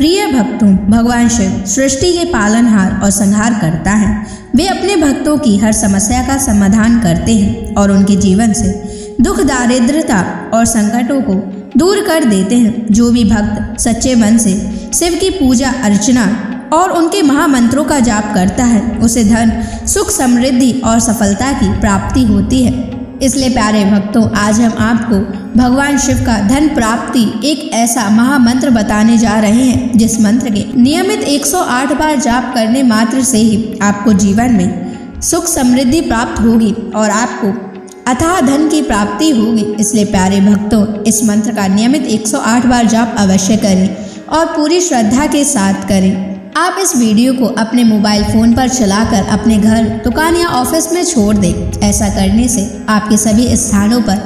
प्रिय भक्तों, भगवान शिव सृष्टि के पालनहार और संहार करता है। वे अपने भक्तों की हर समस्या का समाधान करते हैं और उनके जीवन से दुख, दारिद्रता और संकटों को दूर कर देते हैं। जो भी भक्त सच्चे मन से शिव की पूजा अर्चना और उनके महामंत्रों का जाप करता है, उसे धन, सुख, समृद्धि और सफलता की प्राप्ति होती है। इसलिए प्यारे भक्तों, आज हम आपको भगवान शिव का धन प्राप्ति एक ऐसा महामंत्र बताने जा रहे हैं, जिस मंत्र के नियमित 108 बार जाप करने मात्र से ही आपको जीवन में सुख समृद्धि प्राप्त होगी और आपको अथाह धन की प्राप्ति होगी। इसलिए प्यारे भक्तों, इस मंत्र का नियमित 108 बार जाप अवश्य करें और पूरी श्रद्धा के साथ करें। आप इस वीडियो को अपने मोबाइल फोन पर चलाकर अपने घर, दुकान या ऑफिस में छोड़ दें। ऐसा करने से आपके सभी स्थानों पर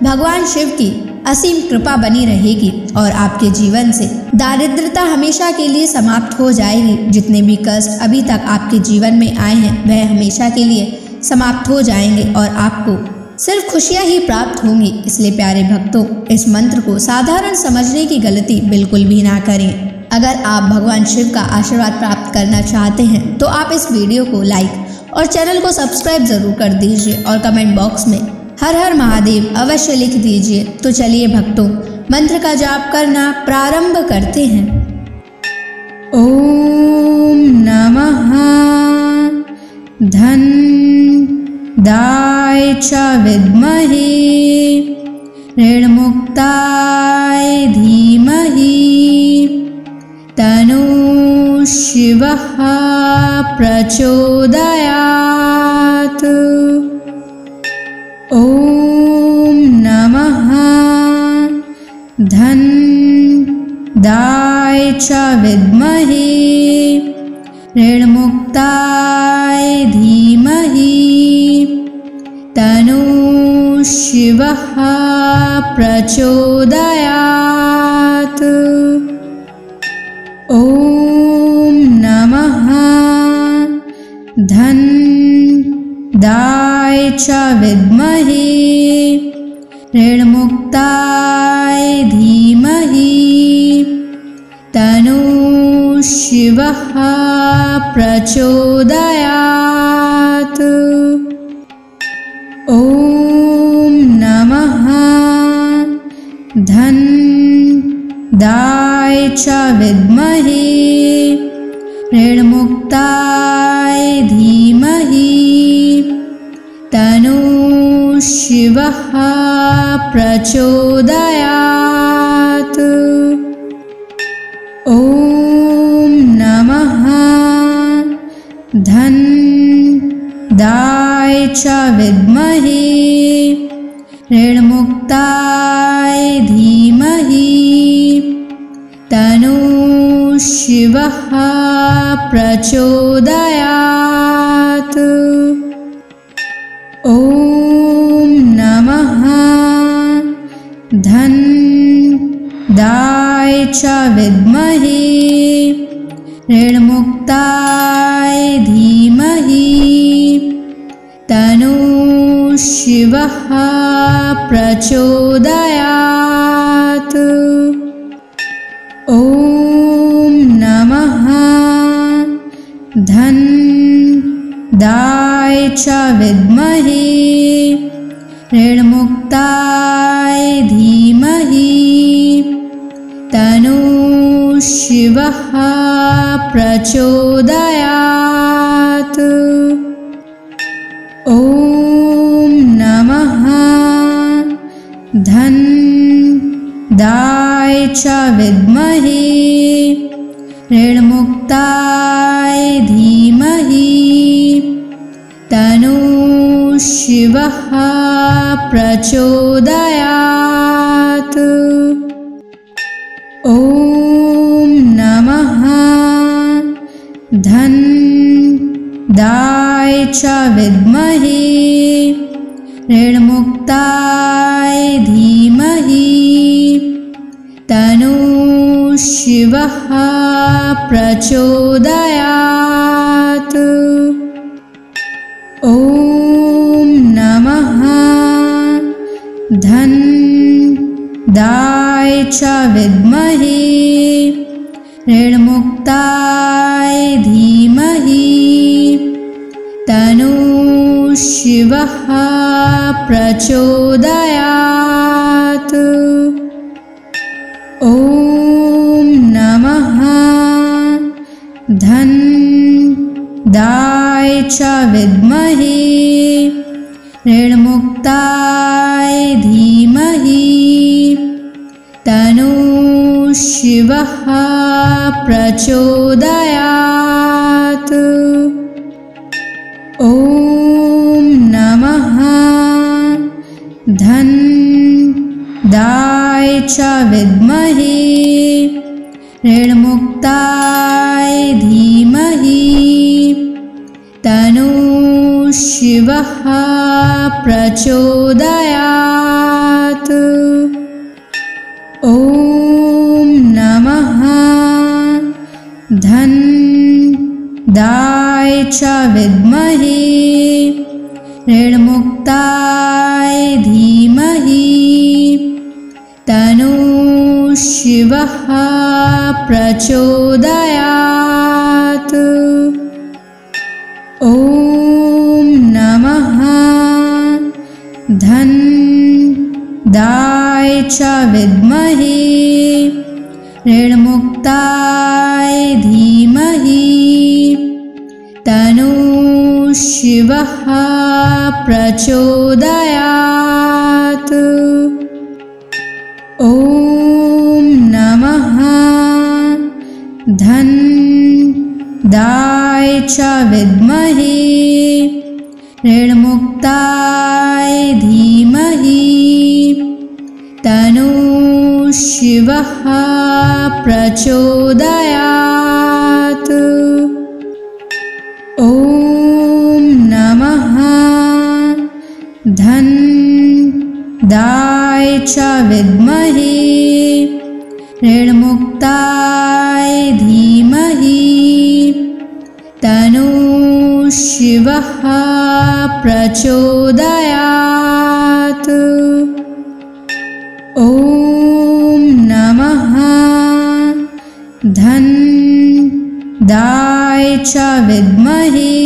भगवान शिव की असीम कृपा बनी रहेगी और आपके जीवन से दारिद्रता हमेशा के लिए समाप्त हो जाएगी। जितने भी कष्ट अभी तक आपके जीवन में आए हैं, वह हमेशा के लिए समाप्त हो जाएंगे और आपको सिर्फ खुशियां ही प्राप्त होंगी। इसलिए प्यारे भक्तों, इस मंत्र को साधारण समझने की गलती बिल्कुल भी ना करें। अगर आप भगवान शिव का आशीर्वाद प्राप्त करना चाहते हैं तो आप इस वीडियो को लाइक और चैनल को सब्सक्राइब जरूर कर दीजिए और कमेंट बॉक्स में हर हर महादेव अवश्य लिख दीजिए। तो चलिए भक्तों, मंत्र का जाप करना प्रारंभ करते हैं। ओम नमः धन दाय च विद्महे ऋणमुक्ताय धीमहि तनो शिवः प्रचोदयात्। ओम नमः धन दाय च विद्महे ऋणमुक्ताय धीमहि तनो शिवः प्रचोदयात्। ओम नमः धन दाय च विद्महे ऋणमुक्ताय धीमहि तनो शिवः प्रचोदयात्। ओम नमः धन दाय च विद्महे ऋणमुक्ताय धीमहि तनो शिवः प्रचोदयात्। ओम नमः धन दाय च विद्महे ऋणमुक्ताय धीमहि तनो शिवः प्रचोदयात्। ओम नमः धन दाय च विद्महे ऋणमुक्ताय धीमहि तनो शिवः प्रचोदयात्। ओम नमः धन दाय च विद्महे ऋणमुक्ताय धीमहि तनो शिवः प्रचोदयात्। ओम नमः धन दाय च विद्महे ऋणमुक्ताय धीमहि तनो शिवः प्रचोदयात्। ओम नमः धन दाय च विद्महे ऋणमुक्ताय धीमहि तनो शिवः प्रचोदयात्। ओम नमः धन दाय च विद्महे ऋण ऋणमुक्ताय धीमहि तन्नो शिवः प्रचोदयात्। ॐ नमः धन्दाय च विद्महे ऋणमुक्ताय धीमहि तन्नो शिवः प्रचोदयात्। ॐ नमः धन्दाय च विद्महे ऋणमुक्ताय धीमहि तन्नो शिवः प्रचोदयात्। ॐ नमः धन्दाय च विद्महे ऋणमुक्ताय धीमहि तन्नो शिवः प्रचोदयात्। ॐ नमः धन्दाय च विद्महे ऋणमुक्ताय धीमहि तन्नो शिवः प्रचोदयात्। ॐ नमः धन्दाय च विद्महे ऋणमुक्ताय धीमहि तन्नो शिवः प्रचोदयात्। ॐ नमः धन्दाय च विद्महे ऋणमुक्ताय धीमहि तन्नो शिवः प्रचोदयात्। ॐ नमः धन्दाय च विद्महे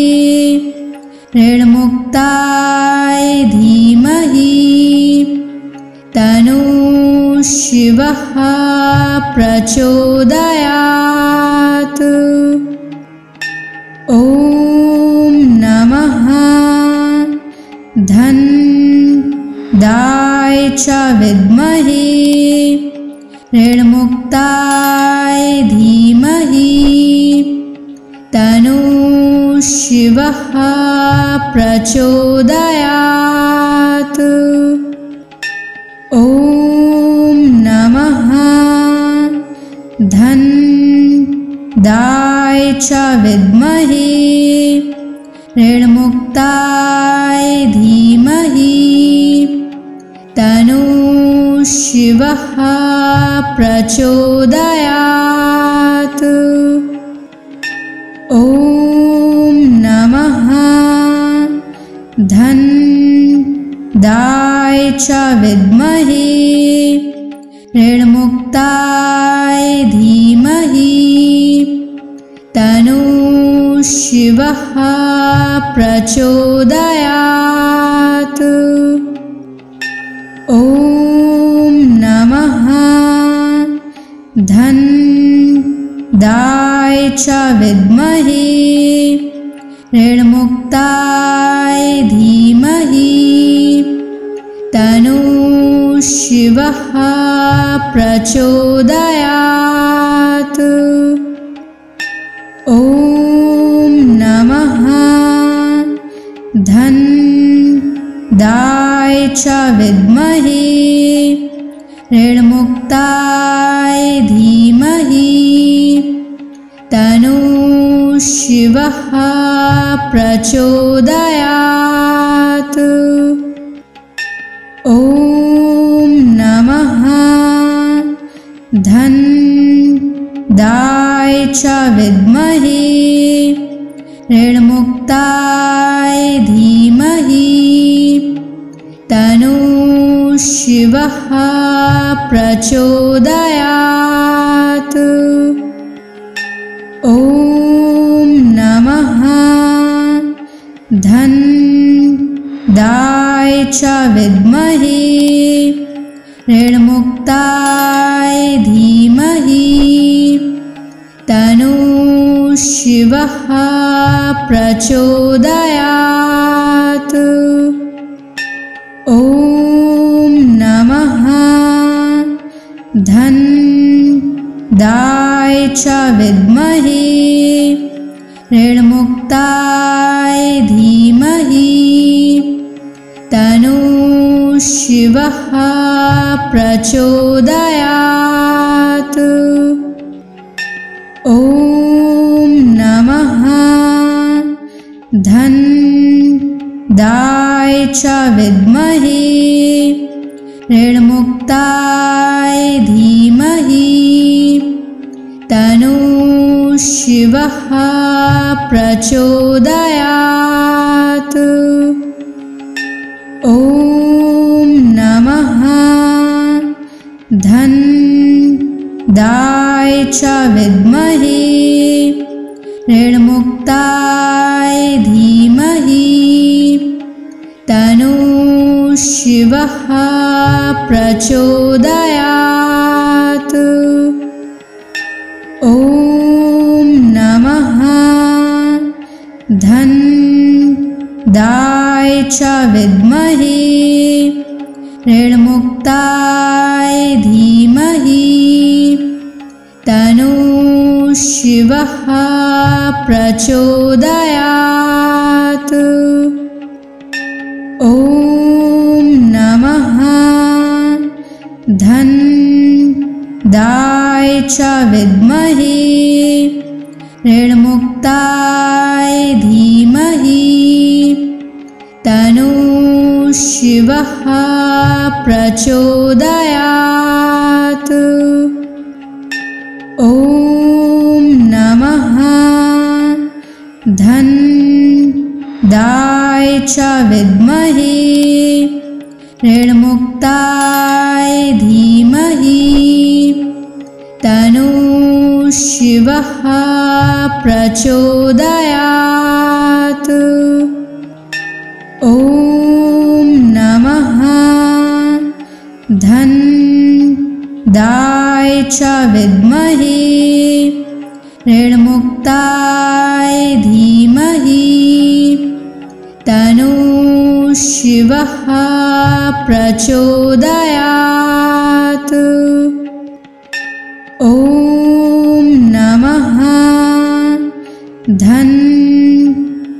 ऋणमुक्ताय धीमहि तन्नो शिवः प्रचोदयात्। ॐ नमः धन्दाय च विद्महे ऋणमुक्ताय धीमहि तन्नो शिवः प्रचोदयात्। ॐ नमः धन्दाय च विद्महे ऋणमुक्ताय धीमहि तन्नो शिवः प्रचोदयात्। ॐ नमः धन्दाय च विद्महे ऋणमुक्ताय धीमहि तन्नो शिवः प्रचोदयात्। ॐ नमः धन्दाय च विद्महे ऋणमुक्ताय धीमहि तन्नो शिवः प्रचोदयात्। ॐ नमः धन्दाय च विद्महे ऋणमुक्ताय धीमहि तन्नो शिवः प्रचोदयात्। ॐ नमः धन्दाय च विद्महे ऋणमुक्ताय धीमहि तन्नो शिवः प्रचोदयात्। ॐ धनदाय च विद्महे ऋणमुक्ताय धीमहि तन्नो शिवः प्रचोदयात्। ॐ नमः धनदाय च विद्महे ऋणमुक्ताय धीमहि तन्नो शिवः प्रचोदयात्। ॐ नमः धनदाय च विद्महे ऋणमुक्ताय धीमहि तन्नो शिवः प्रचोदयात्। ॐ नमः धनदाय च विद्महे ऋणमुक्ताय धीमहि तन्नो शिवः प्रचोदयात्। ॐ नमः धनदाय च विद्महे ऋणमुक्ताय धीमहि तन्नो शिवः प्रचोदयात्। ॐ नमः धनदाय च विद्महे ऋणमुक्ताय धीमहि तन्नो शिवः प्रचोदयात्। ॐ नमः धनदाय च विद्महे ऋणमुक्ताय धीमहि तन्नो शिवः प्रचोदयात्। ॐ नमः धनदाय च विद्महे ऋणमुक्ताय धीमहि तन्नो शिवः प्रचोदयात्। ॐ नमः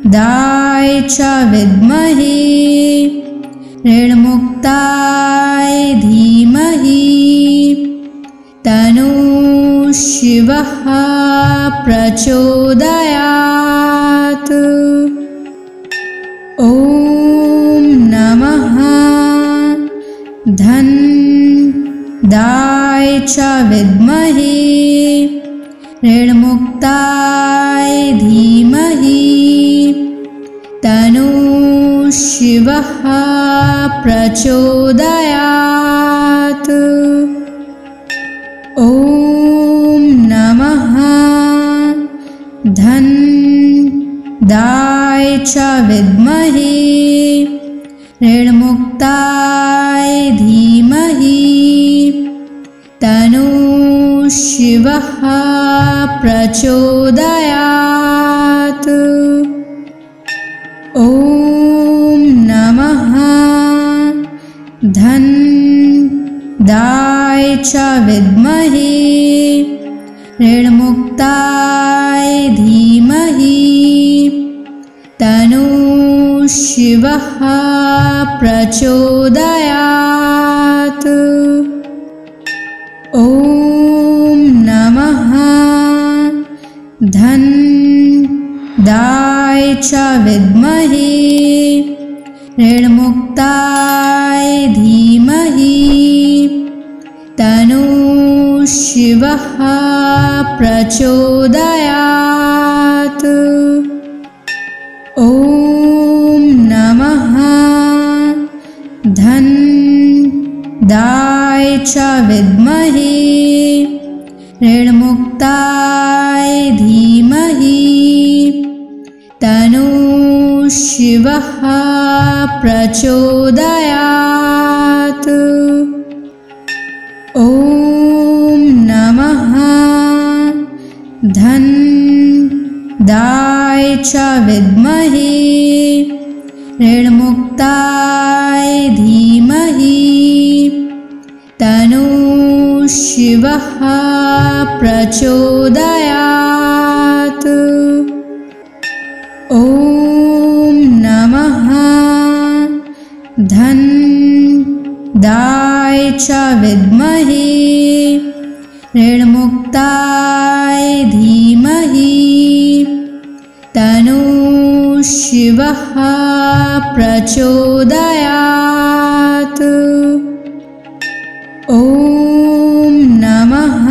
धनदाय च विद्महे ऋणमुक्ताय धीमहि तन्नो शिवः प्रचोदयात्। ॐ नमः धनदाय च विद्महे ऋणमुक्ताय धीमहि तन्नो शिवः प्रचोदयात्। ॐ नमः धनदाय च विद्महे ऋणमुक्ताय धीमहि तन्नो शिवः प्रचोदयात्। ॐ नमः धनदाय च विद्महे ऋणमुक्ताय धीमहि तन्नो शिवः प्रचोदयात्। ॐ नमः धनदाय च विद्महे ऋणमुक्ताय धीमहि तन्नो शिवः प्रचोदयात्। ॐ नमः धनदाय च विद्महे ऋणमुक्ताय धीमहि तन्नो शिवः प्रचोदयात्। ॐ नमः धन्दाय च विद्महे ऋणमुक्ताय धीमहि तन्नो शिवः प्रचोदयात्। ॐ नमः धन्दाय च विद्महे ऋणमुक्ताय धीमहि तन्नो शिवः प्रचोदयात्। ॐ नमः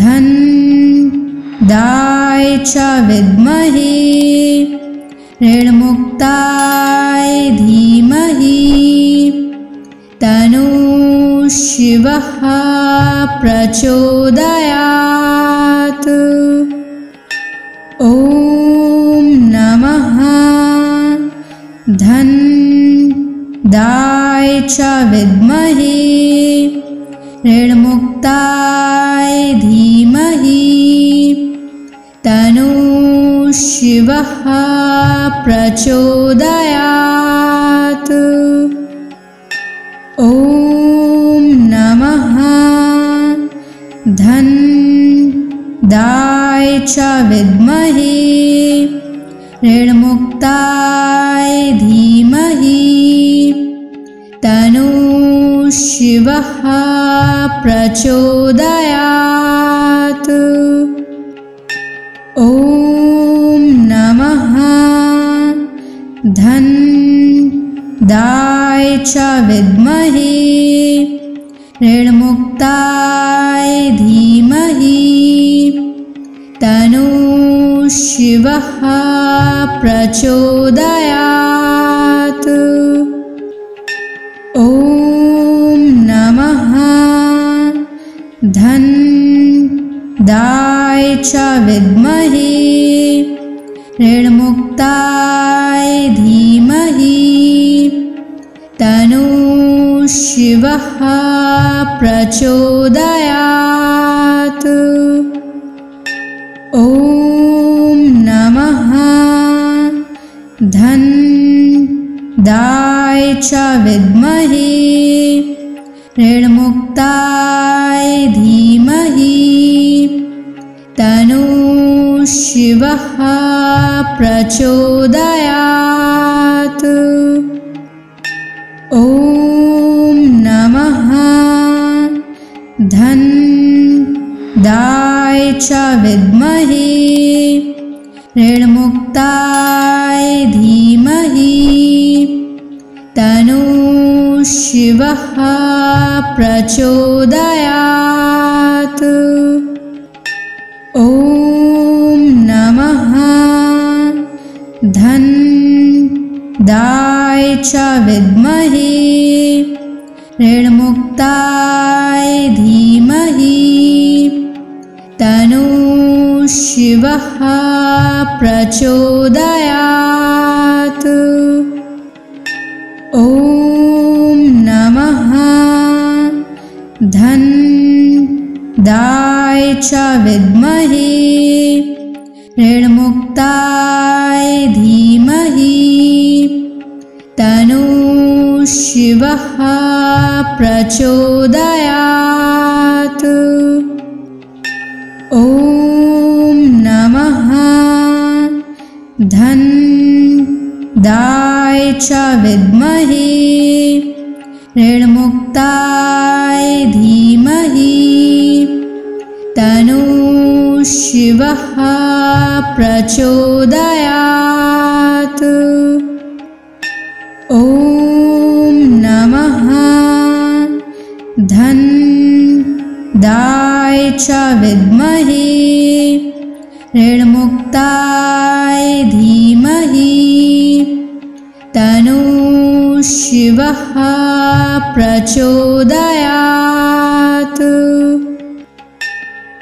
धन्दाय च विद्महे ऋणमुक्ताय धीमहि तन्नो शिवः प्रचोदयात्। ॐ नमः धन्दाय च विद्महे ऋणमुक्ताय धीमहि तन्नो शिवः प्रचोदयात्। ॐ नमः धन्दाय च विद्महे ऋणमुक्ताय धीमहि तन्नो शिवः प्रचोदयात्। ॐ नमः धन्दाय च विद्महे ऋणमुक्ताय धीमहि तन्नो शिवः प्रचोदयात्। ॐ नमः धन्दाय च विद्महे ऋणमुक्ताय धीमहि तन्नो शिवः प्रचोदयात्। ॐ नमः धन्दाय च विद्महे ऋणमुक्ताय धीमहि तन्नो शिवः प्रचोदयात्। ॐ नमः धन्दाय च विद्महे ऋणमुक्ताय धीमहि तन्नो शिवः प्रचोदयात्। ॐ नमः धन्दाय च विद्महे ऋणमुक्ताय धीमहि तन्नो शिवः प्रचोदयात्। ॐ नमः धन्दाय च विद्महे ऋणमुक्ताय धीमहि तन्नो शिवः प्रचोदयात्। ॐ नमः धन्दाय च विद्महे ऋणमुक्ताय धीमहि तन्नो शिवः प्रचोदयात्। ॐ नमः धन्दाय च विद्महे ऋणमुक्ताय धीमहि तन्नो शिवः प्रचोदयात्।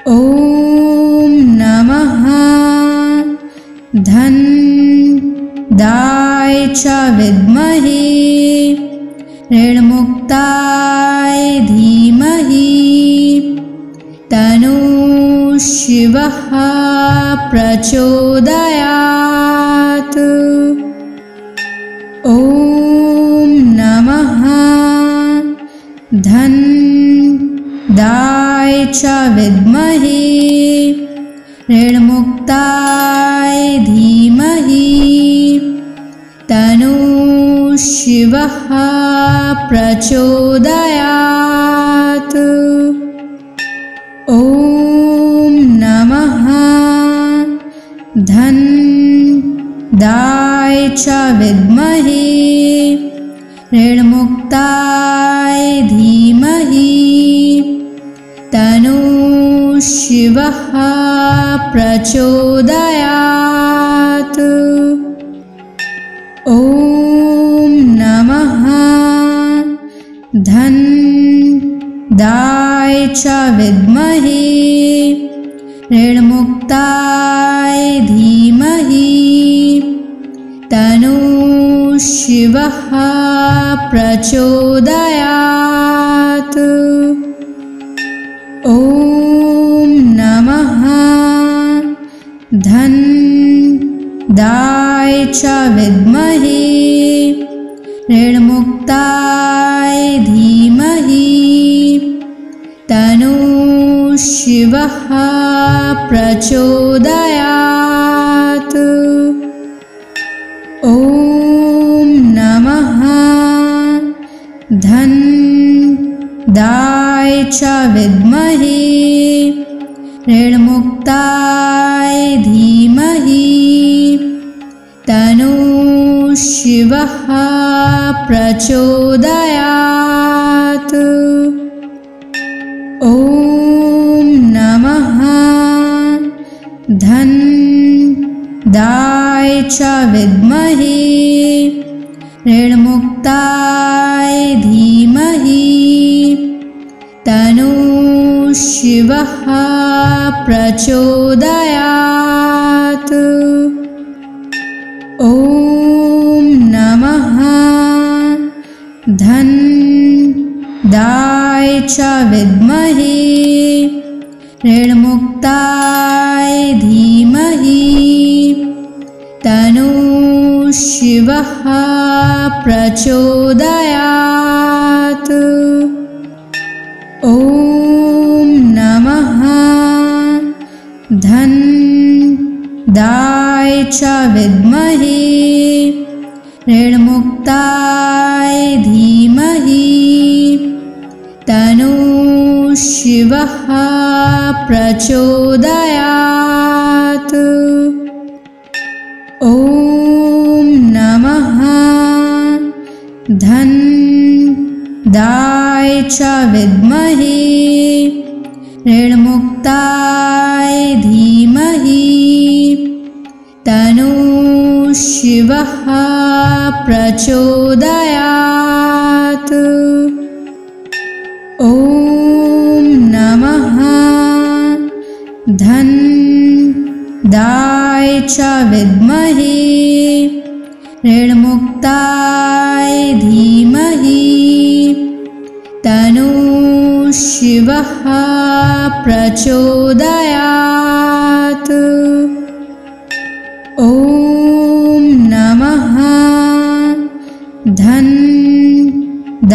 ॐ नमः च विद्महे ऋणमुक्ताय धीमहि तन्नः शिवः प्रचोदयात्। ॐ नमः धनदाय च विद्महे ऋणमुक्ताय धीमहि तन्नः शिवः प्रचोदयात्। ॐ नमः धनदाय च विद्महे ऋणमुक्ताय धीमहि तन्नः शिवः प्रचोदयात्। ॐ नमः धनदाय च विद्महे ऋणमुक्ताय धीमहि तन्नः शिवः प्रचोदयात्। ॐ नमः धनदाय च विद्महे ऋणमुक्ताय धीमहि तन्नः शिवः प्रचोदयात्। ॐ नमः धनदाय च विद्महे ऋणमुक्ताय धीमहि तन्नः शिवः प्रचोदयात्। ॐ नमः धनदाय च विद्महे ऋणमुक्ताय धीमहि तन्नः शिवः प्रचोदयात्। ॐ नमः धनदाय च विद्महे ऋणमुक्ताय धीमहि तन्नः शिवः प्रचोदयात्। ॐ नमः धनदाय च विद्महे ऋणमुक्ताय धीमहि तन्नः शिवः प्रचोदयात्। ॐ नमः धनदाय च विद्महे ऋणमुक्ताय धीमहि तन्नः शिवः प्रचोदयात्। ॐ नमः धनदाय च विद्महे ऋणमुक्ताय धीमहि तन्नः शिवः प्रचोदयात्। ॐ नमः धनदाय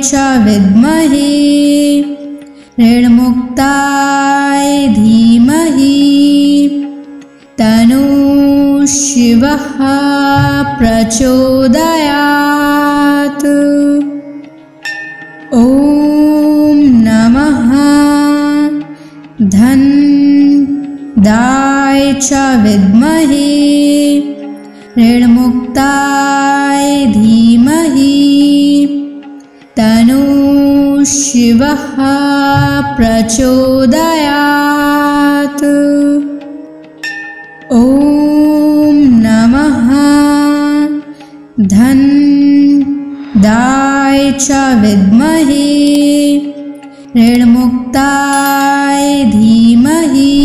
च विद्महे ऋणमुक्ताय धीमहि तन्नः शिवः प्रचोदयात्। ॐ नमः धनदाय च विद्महे ऋणमुक्ताय धीमहि तन्नः शिवः प्रचोदयात्। ॐ नमः धनदाय च विद्महे ऋणमुक्ताय धीमहि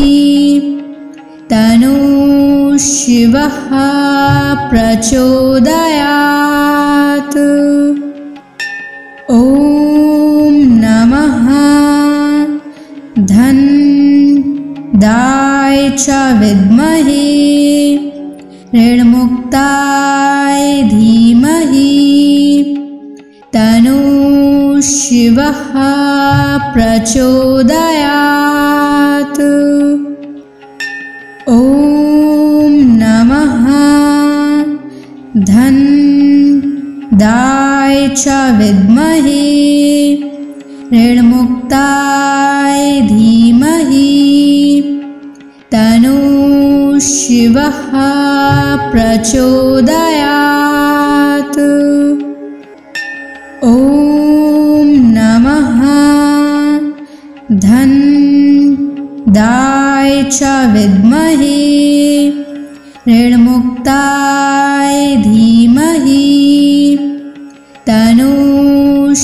तन्नः शिवः प्रचोदयात्। ॐ नमः धन्दाय च विद्महे ऋणमुक्ताय धीमहि तन्नो शिवः प्रचोदयात्। ॐ नमः धन्दाय च विद्महे ऋणमुक्ताय धीमहि तन्नो शिवः प्रचोदयात्। ॐ नमः धन्दाय च विद्महे ऋणमुक्ताय धीमहि तन्नो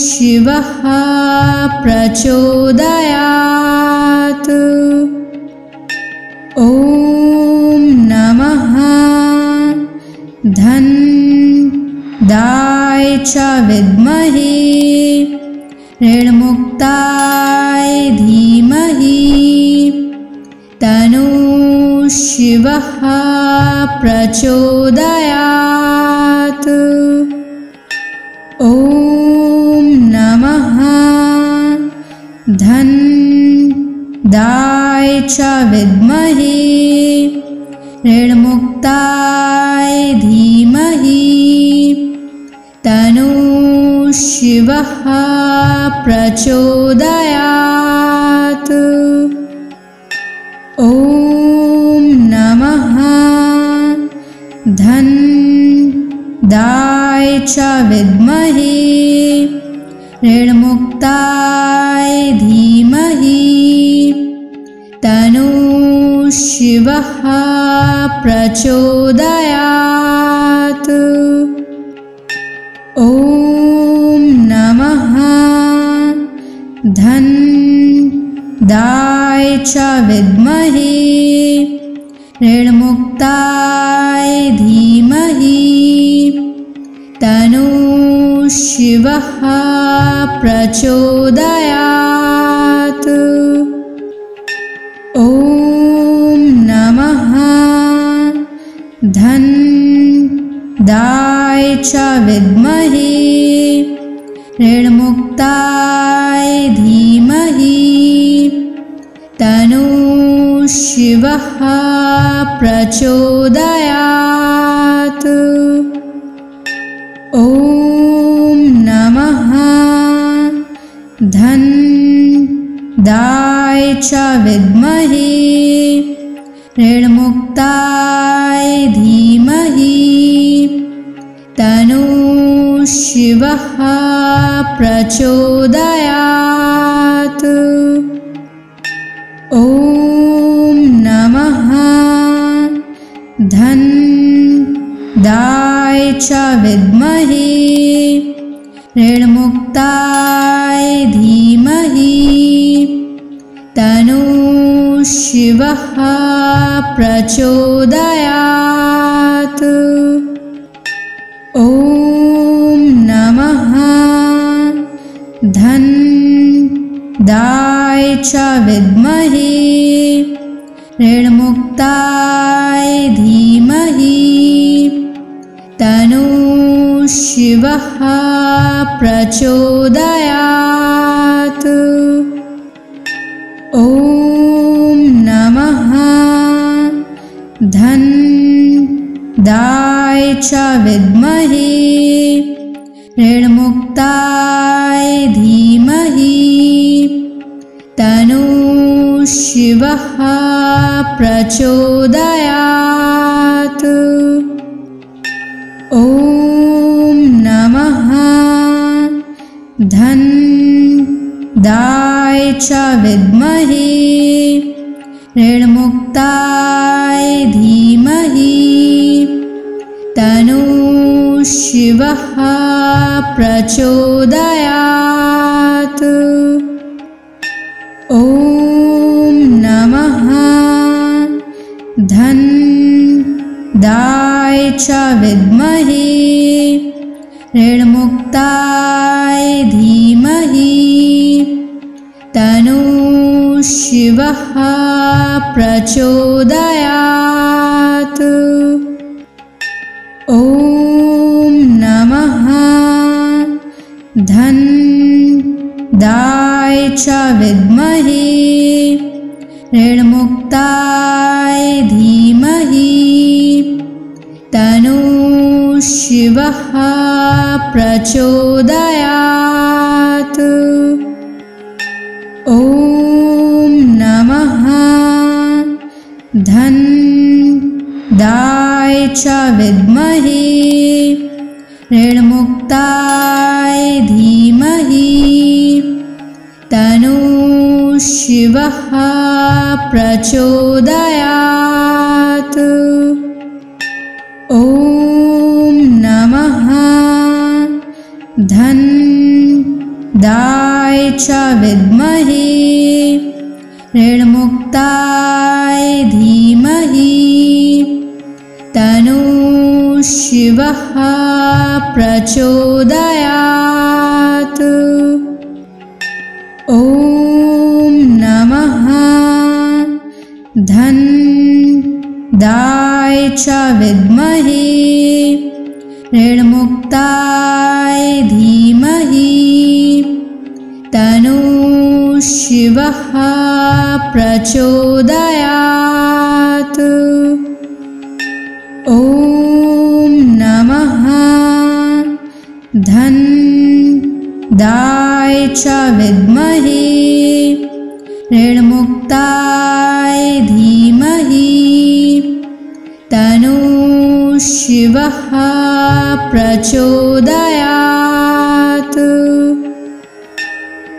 शिवः प्रचोदयात्। ॐ नमः धन्दाय च विद्महे ऋणमुक्ताय धीमहि तन्नो शिवः प्रचोदयात्। ॐ नमः धन्दाय च विद्महे ऋणमुक्ताय धीमहि तन्नो शिवः प्रचोदयात्। ॐ नमः धन्दाय च विद्महे ऋणमुक्ताय धीमहि तन्नो शिवः प्रचोदयात्। ॐ नमः धन्दाय च विद्महे ऋणमुक्ताय धीमहि तन्नो शिवः प्रचोदयात्। ॐ नमः धन्दाय च विद्महे ऋणमुक्ताय धीमहि तन्नो शिवः प्रचोदयात्। ॐ नमः धन्दाय च विद्महे ऋणमुक्ताय धीमहि तन्नो शिवः प्रचोदयात्। ॐ नमः धन्दाय च विद्महे ऋणमुक्ताय धीमहि तन्नो शिवः प्रचोदयात्। ॐ नमः धन्दाय च विद्महे ऋणमुक्ताय धीमहि तन्नो शिवः प्रचोदयात्। ॐ नमः धन्दाय च विद्महे ऋणमुक्ताय धीमहि तन्नो शिवः प्रचोदयात्। ॐ नमः धन्दाय च विद्महे ऋणमुक्ताय धीमहि तन्नो शिवः प्रचोदयात्। ॐ नमः धन्दाय च विद्महे ऋणमुक्ताय धीमहि तन्नो शिवः प्रचोदयात्। ॐ नमः धन्दाय च विद्महे ऋणमुक्ताय धीमहि तन्नो शिवः प्रचोदयात्। ॐ नमः धन्दाय च विद्महे ऋणमुक्ताय धीमहि तन्नो शिवः प्रचोदयात्। ॐ नमः धन्दाय च विद्महे ऋणमुक्ताय धीमहि तन्नो शिवः प्रचोदयात्। ॐ नमः धन्दाय च विद्महे ऋणमुक्ताय धीमहि तन्नो शिवः प्रचोदयात्। ॐ नमः धन्दाय च विद्महे ऋणमुक्ताय धीमहि तन्नो शिवः प्रचोदयात्।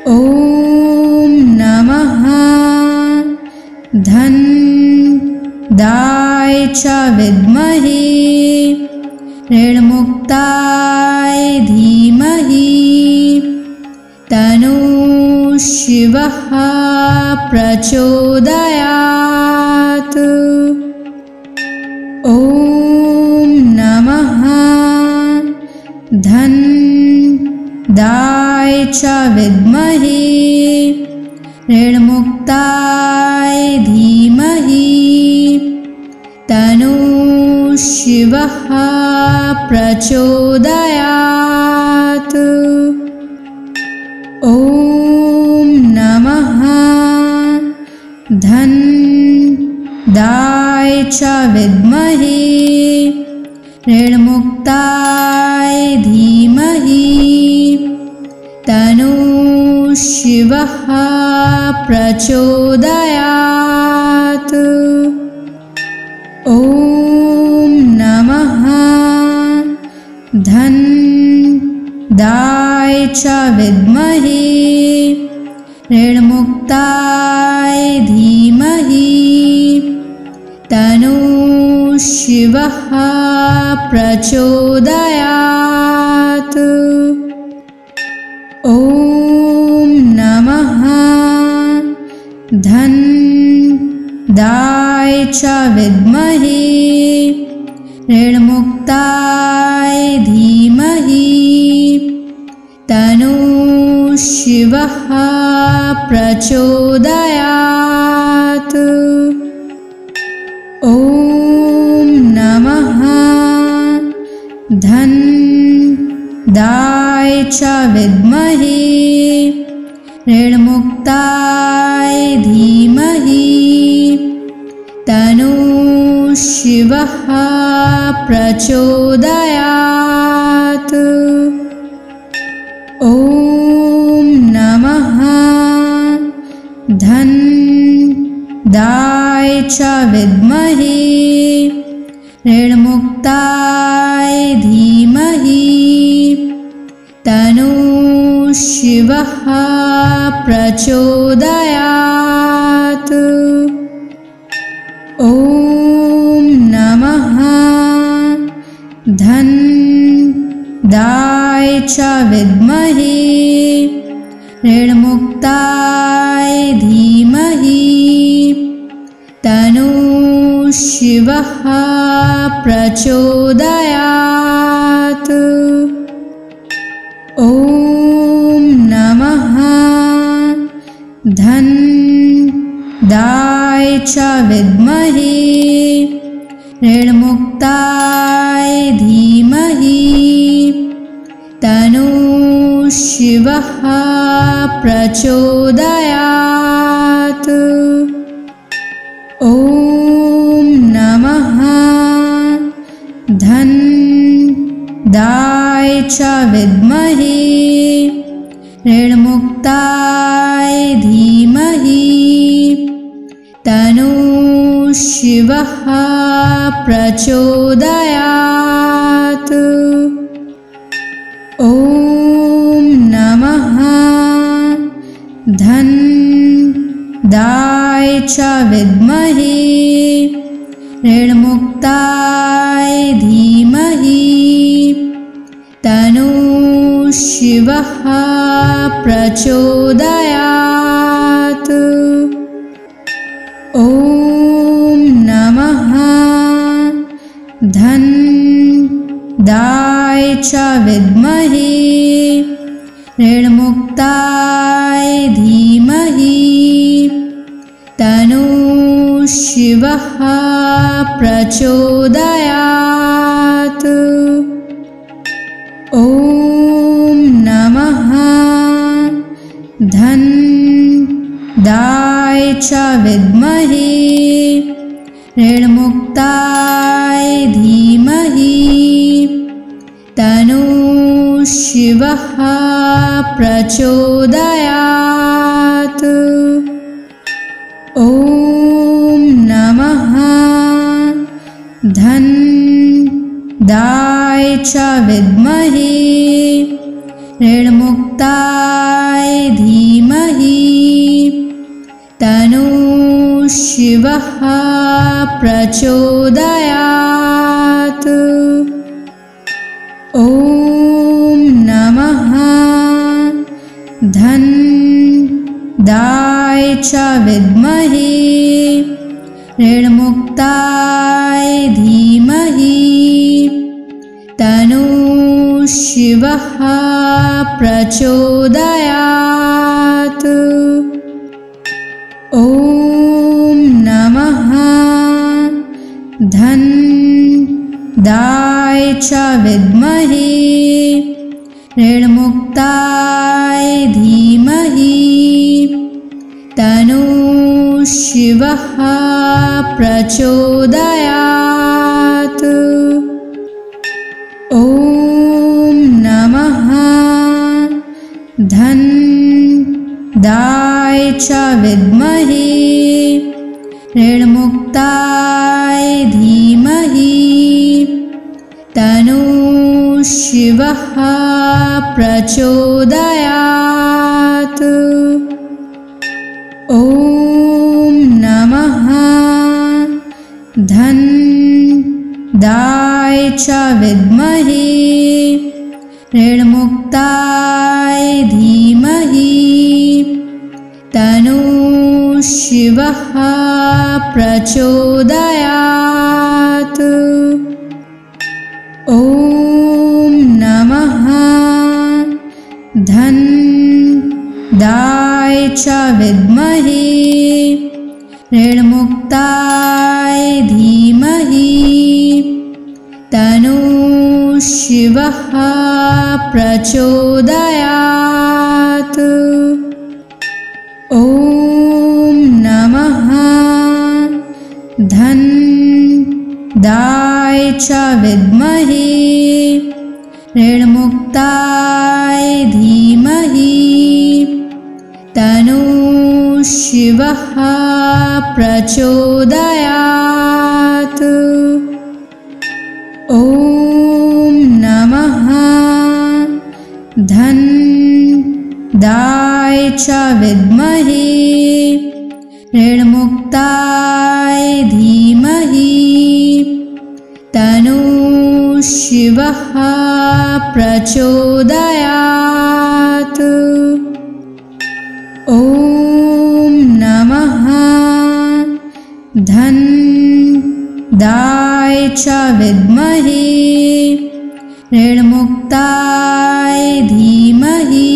ॐ नमः धन्दाय च विद्महे ऋणमुक्ताय धीमहि तन्नो शिवः प्रचोदयात्। ॐ नमः धन्दाय च विद्महे ऋणमुक्ताय धीमहि तन्नो शिवः प्रचोदयात्। ॐ नमः धन्दाय च विद्महे ऋणमुक्ताय धीमहि तन्नो शिवः प्रचोदयात्। ॐ नमः धन्दाय च विद्महे ऋणमुक्ताय धीमहि तन्नो शिवः प्रचोदयात्। ॐ नमः धन्दाय च विद्महे ऋणमुक्ताय धीमहि तन्नो शिवः प्रचोदयात्। ॐ नमः धन्दाय च विद्महे ऋणमुक्ताय धीमहि तन्नो शिवः प्रचोदयात्। ॐ नमः धन्दाय च विद्महे ऋणमुक्ताय धीमहि तन्नो शिवः प्रचोदयात्। ॐ नमः धन्दाय च विद्महे ऋणमुक्ताय धीमहि तन्नो शिवः प्रचोदयात्। ॐ नमः धन्दाय च विद्महे ऋणमुक्ताय धीमहि तन्नो शिवः प्रचोदयात्। ॐ नमः धन्दाय च विद्महे ऋणमुक्ताय धीमहि तन्नो शिवः प्रचोदयात्। ॐ नमः धन्दाय च विद्महे ऋणमुक्ताय धीमहि तन्नो शिवः प्रचोदयात्। ॐ नमः धन्दाय च विद्महे ऋणमुक्ताय धीमहि तन्नो शिवः प्रचोदयात्। ॐ नमः धन्दाय च विद्महे ऋणमुक्ताय धीमहि तन्नो शिवः प्रचोदयात्। ॐ नमः धन्दाय च विद्महे ऋणमुक्ताय धीमहि तन्नो शिवः प्रचोदयात्। ॐ नमः धन्दाय च विद्महे ऋणमुक्ताय धीमहि तन्नो शिवः प्रचोदयात्। ॐ नमः धन्दाय च विद्महे ऋणमुक्ताय धीमहि तन्नो शिवः प्रचोदयात्। ॐ नमः धन्दाय च विद्महे ऋणमुक्ताय धीमहि तन्नो शिवः प्रचोदयात्। ॐ नमः धन्दाय च विद्महे ऋणमुक्ताय धीमहि तन्नो शिवः प्रचोदयात्। ॐ नमः धन्दाय च विद्महे ऋणमुक्ताय धीमहि तन्नो शिवः प्रचोदयात्। ॐ नमः धन्दाय च विद्महे ऋणमुक्ताय धीमहि तन्नो शिवः प्रचोदयात्। ॐ नमः धन्दाय च विद्महे ऋणमुक्ताय धीमहि तन्नो शिवः प्रचोदयात्। ॐ नमः धन्दाय च विद्महे ऋणमुक्ताय धीमहि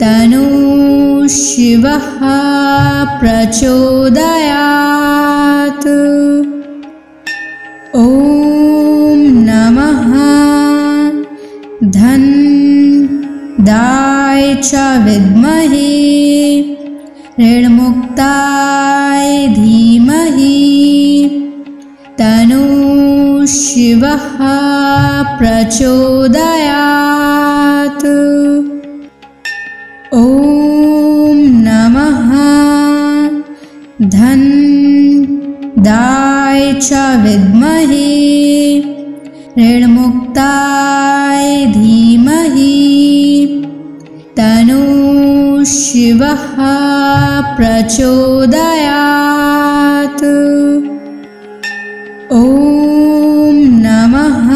तन्नः शिवः प्रचोदयात्। ॐ नमः धनदाय च विद्महे ऋणमुक्ताय धीमहि तन्नः शिवः प्रचोदयात्। ॐ नमः धनदाय च विद्महे ऋणमुक्ताय धीमहि तन्नः शिवः प्रचोदयात्। ॐ नमः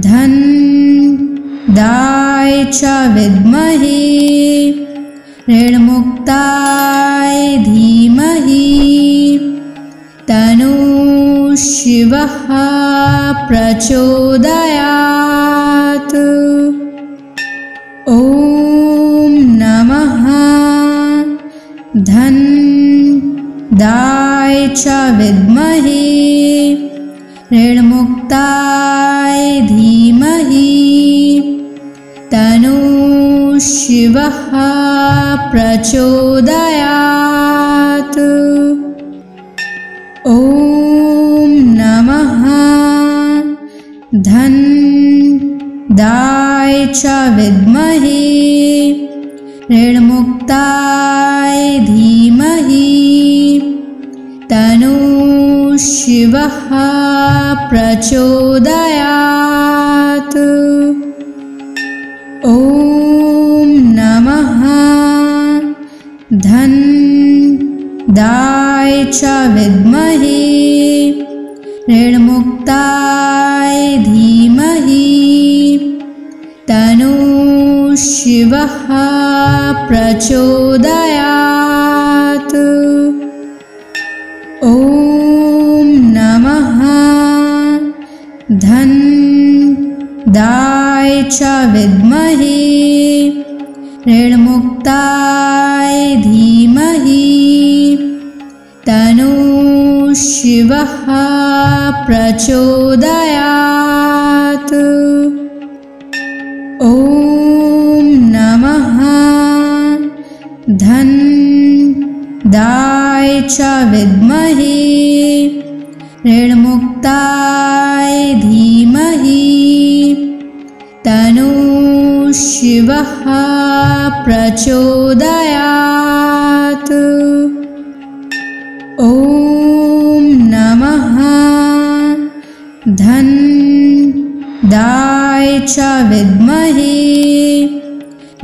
धनदाय च विद्महे ऋणमुक्ताय धीमहि तन्नः शिवः प्रचोदयात्। ॐ नमः धनदाय च विद्महे ऋणमुक्ताय धीमहि तन्नः शिवः प्रचोदयात्। ॐ नमः धनदाय च विद्महे ऋणमुक्ताय धीमहि तन्नः शिवः प्रचोदयात्। ॐ नमः धनदाय च विद्महे ऋणमुक्ताय धीमहि तन्नः शिवः प्रचोदयात्। ॐ नमः धनदाय च विद्महे ऋणमुक्ताय धीमहि तन्नः शिवः प्रचोदयात्। ॐ नमः धनदाय च विद्महे ऋणमुक्ताय धीमहि तन्नः शिवः प्रचोदयात्। ॐ नमः धनदाय च विद्महे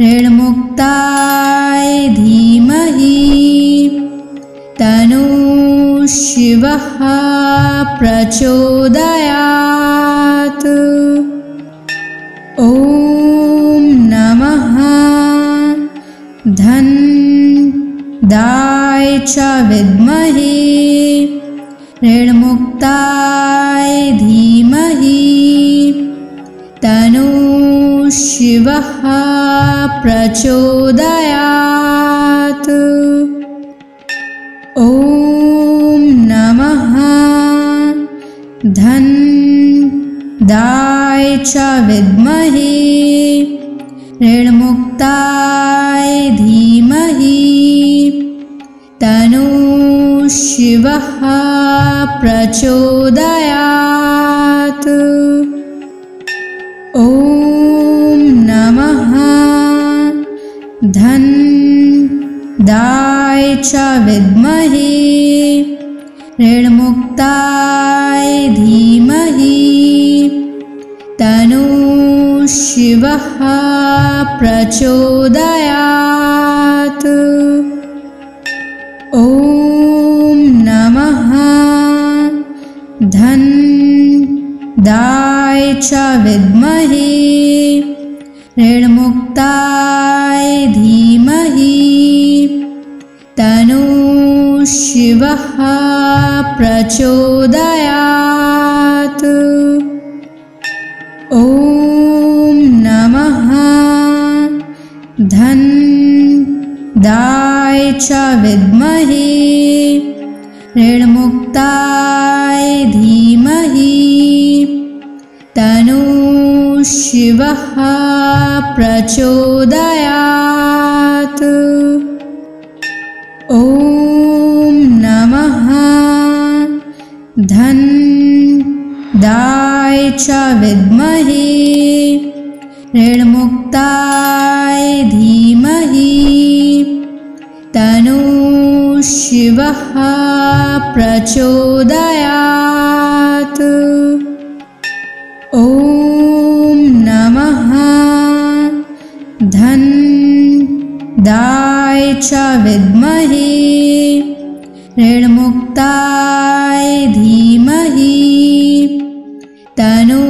ऋणमुक्ताय धीमहि तन्नः शिवः प्रचोदयात्। ॐ नमः धनदाय च विद्महे ऋणमुक्ताय धीमहि तन्नः शिवः प्रचोदयात्। ॐ नमः धनदाय च विद्महे ऋणमुक्ताय धीमहि तन्नः शिवः प्रचोदयात्। ॐ नमः धनदाय च विद्महे ऋणमुक्ताय धीमहि तन्नः शिवः प्रचोदयात्। ॐ नमः धनदाय च विद्महे ऋणमुक्ताय धीमहि तन्नः शिवः प्रचोदयात्। ॐ नमः धन्दाय च विद्महे ऋणमुक्ताय धीमहि तन्नो शिवः प्रचोदयात्। ॐ नमः धन्दाय च विद्महे ऋणमुक्ताय धीमहि तन्नो शिवः प्रचोदयात्। ॐ नमः धन्दाय च विद्महे ऋणमुक्ताय धीमहि तन्नो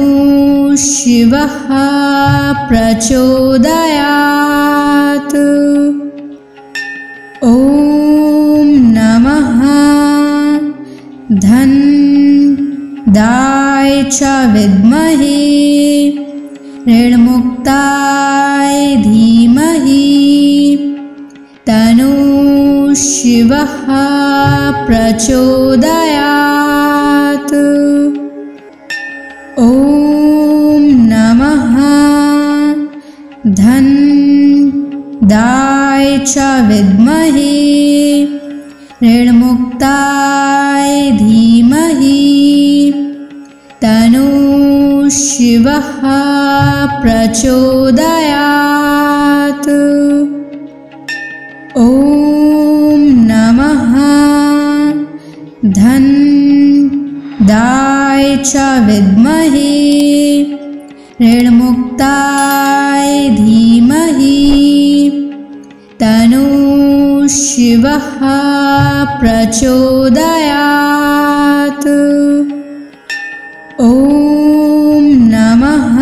शिवः प्रचोदयात्। ॐ नमः धन्दाय च विद्महे ऋणमुक्ताय धीमहि तन्नो शिवः प्रचोदयात्। ॐ नमः धन्दाय च विद्महे ऋणमुक्ताय धीमहि तन्नो शिवः प्रचोदयात्। ॐ नमः धन्दाय च विद्महे ऋणमुक्ताय धीमहि तन्नो शिवः प्रचोदयात्। ॐ नमः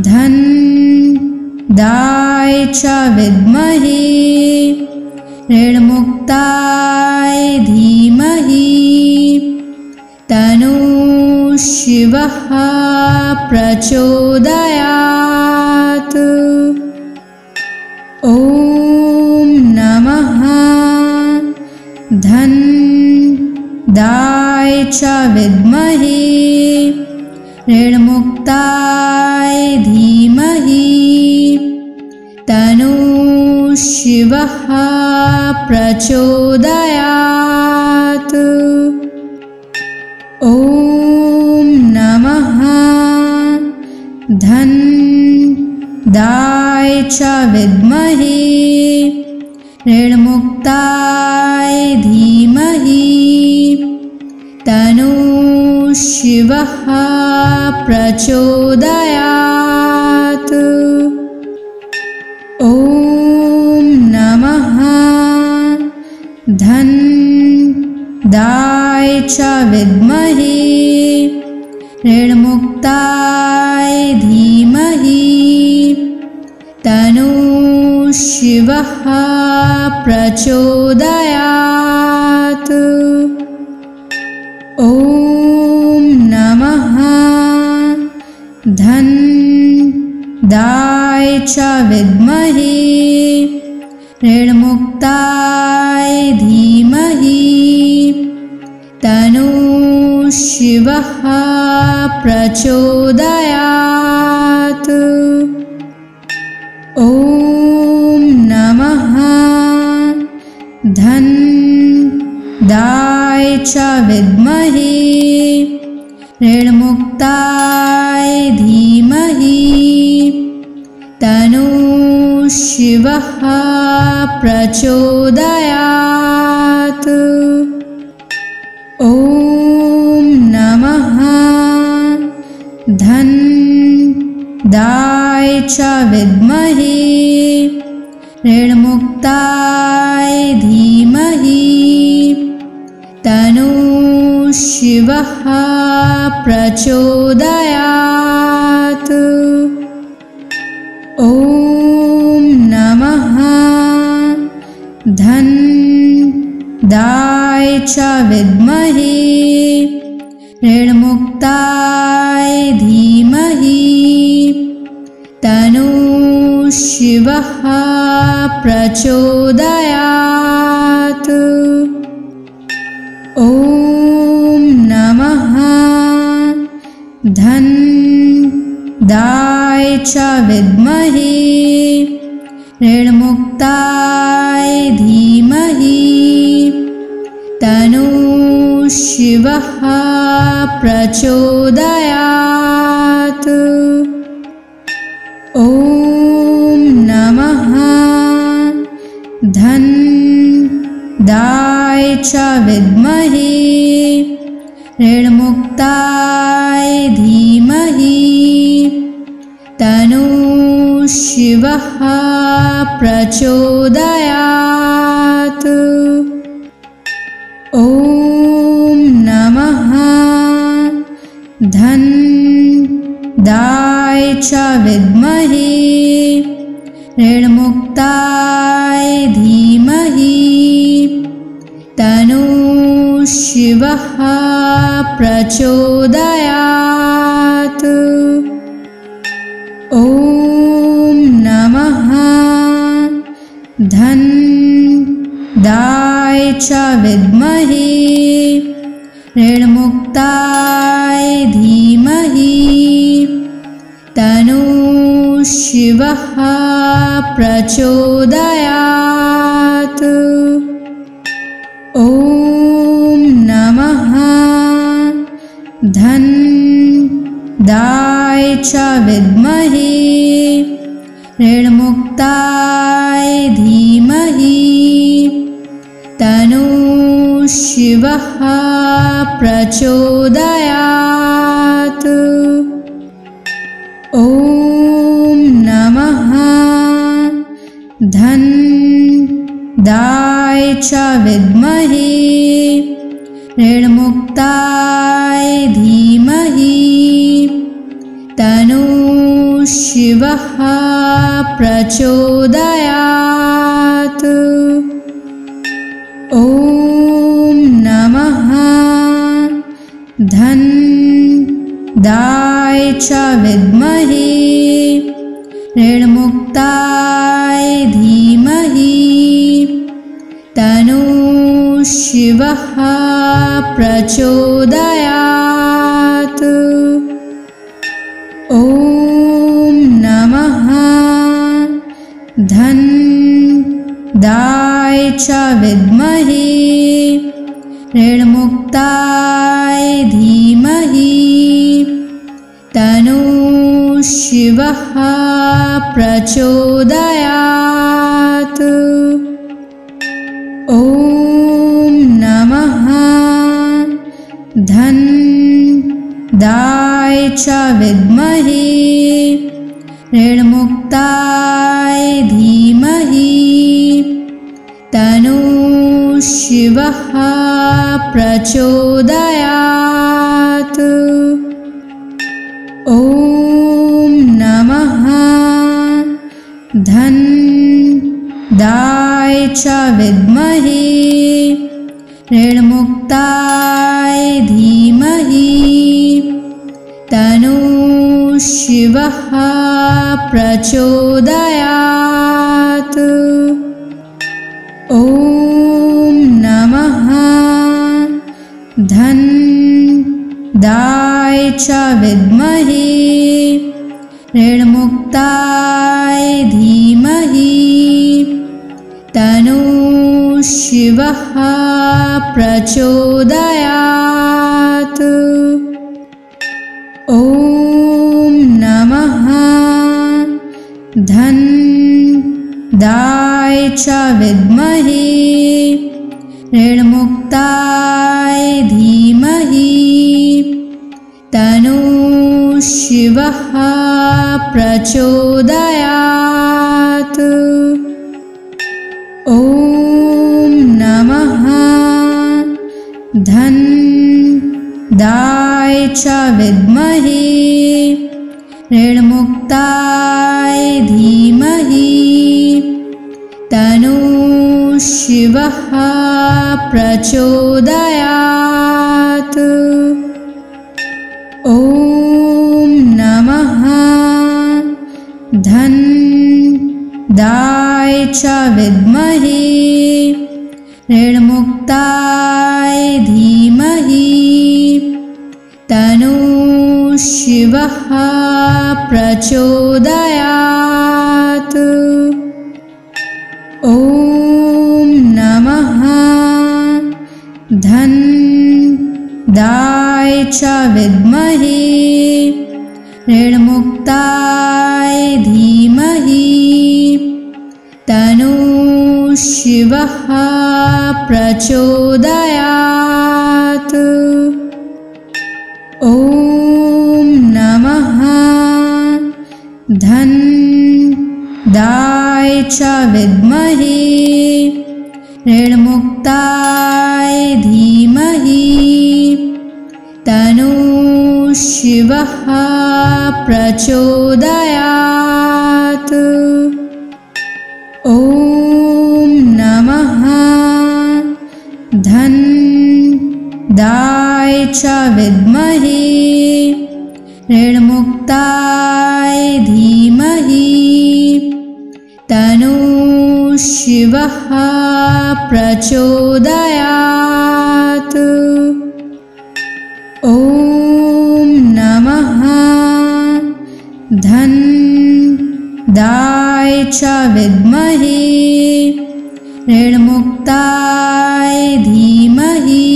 धन्दाय च विद्महे ऋणमुक्ताय धीमहि तन्नो शिवः प्रचोदयात्। ॐ नमः धन्दाय च विद्महे ऋणमुक्ताय धीमहि तन्नो शिवः प्रचोदयात्। ॐ नमः धन्दाय च विद्महे ऋणमुक्ताय धीमहि तन्नो शिवः प्रचोदयात्। ॐ नमः धन्दाय च विद्महे ऋणमुक्ताय धीमहि तन्नो शिवः प्रचोदयात्। ॐ नमः धन्दाय च विद्महे ऋणमुक्ताय धीमहि तन्नो शिवः प्रचोदयात्। ॐ नमः धन्दाय च विद्महे ऋणमुक्ताय धीमहि तन्नो शिवः प्रचोदयात्। ॐ नमः धन्दाय च विद्महे ऋणमुक्ताय धीमहि तन्नो शिवः प्रचोदयात्। ॐ नमः च विद्महे ऋणमुक्ताय धीमहि तन्नः शिवः प्रचोदयात्। ॐ नमः धनदाय च विद्महे ऋणमुक्ताय धीमहि तन्नः शिवः प्रचोदयात्। ॐ नमः धनदाय च विद्महे ऋणमुक्ताय धीमहि तन्नः शिवः प्रचोदयात्। ॐ नमः धनदाय च विद्महे ऋणमुक्ताय धीमहि तन्नः शिवः प्रचोदयात्। ॐ नमः धनदाय च विद्महे ऋणमुक्ताय धीमहि तन्नः शिवः प्रचोदयात्। ॐ नमः धनदाय च विद्महे ऋणमुक्ताय धीमहि तन्नः शिवः प्रचोदयात्। ॐ नमः धनदाय च विद्महे ऋणमुक्ताय धीमहि तन्नः शिवः प्रचोदयात्। ॐ नमः धनदाय च विद्महे ऋणमुक्ताय धीमहि तन्नः शिवः प्रचोदयात्। ॐ नमः धनदाय च विद्महे ऋणमुक्ताय धीमहि तन्नः शिवः प्रचोदयात्। ॐ नमः धनदाय च विद्महे ऋणमुक्ताय धीमहि तन्नः शिवः प्रचोदयात्। ॐ नमः धनदाय च विद्महे ऋणमुक्ताय धीमहि तन्नः शिवः प्रचोदयात्। ॐ नमः धनदाय च विद्महे ऋणमुक्ताय धीमहि तन्नः शिवः प्रचोदयात्। ॐ नमः धनदाय च विद्महे ऋणमुक्ताय धीमहि तन्नः शिवः प्रचोदयात्। ॐ नमः धनदाय च विद्महे ऋणमुक्ताय धीमहि तन्नः शिवः प्रचोदयात्। ॐ नमः धन्दाय च विद्महे ऋणमुक्ताय धीमहि तन्नो शिवः प्रचोदयात्। ॐ नमः धन्दाय च विद्महे ऋणमुक्ताय धीमहि तन्नो शिवः प्रचोदयात्। ॐ नमः धन्दाय च विद्महे ऋणमुक्ताय धीमहि तन्नो शिवः प्रचोदयात्। ॐ नमः धन्दाय च विद्महे ऋणमुक्ताय धीमहि तन्नो शिवः प्रचोदयात्। ॐ नमः धन्दाय च विद्महे ऋणमुक्ताय धीमहि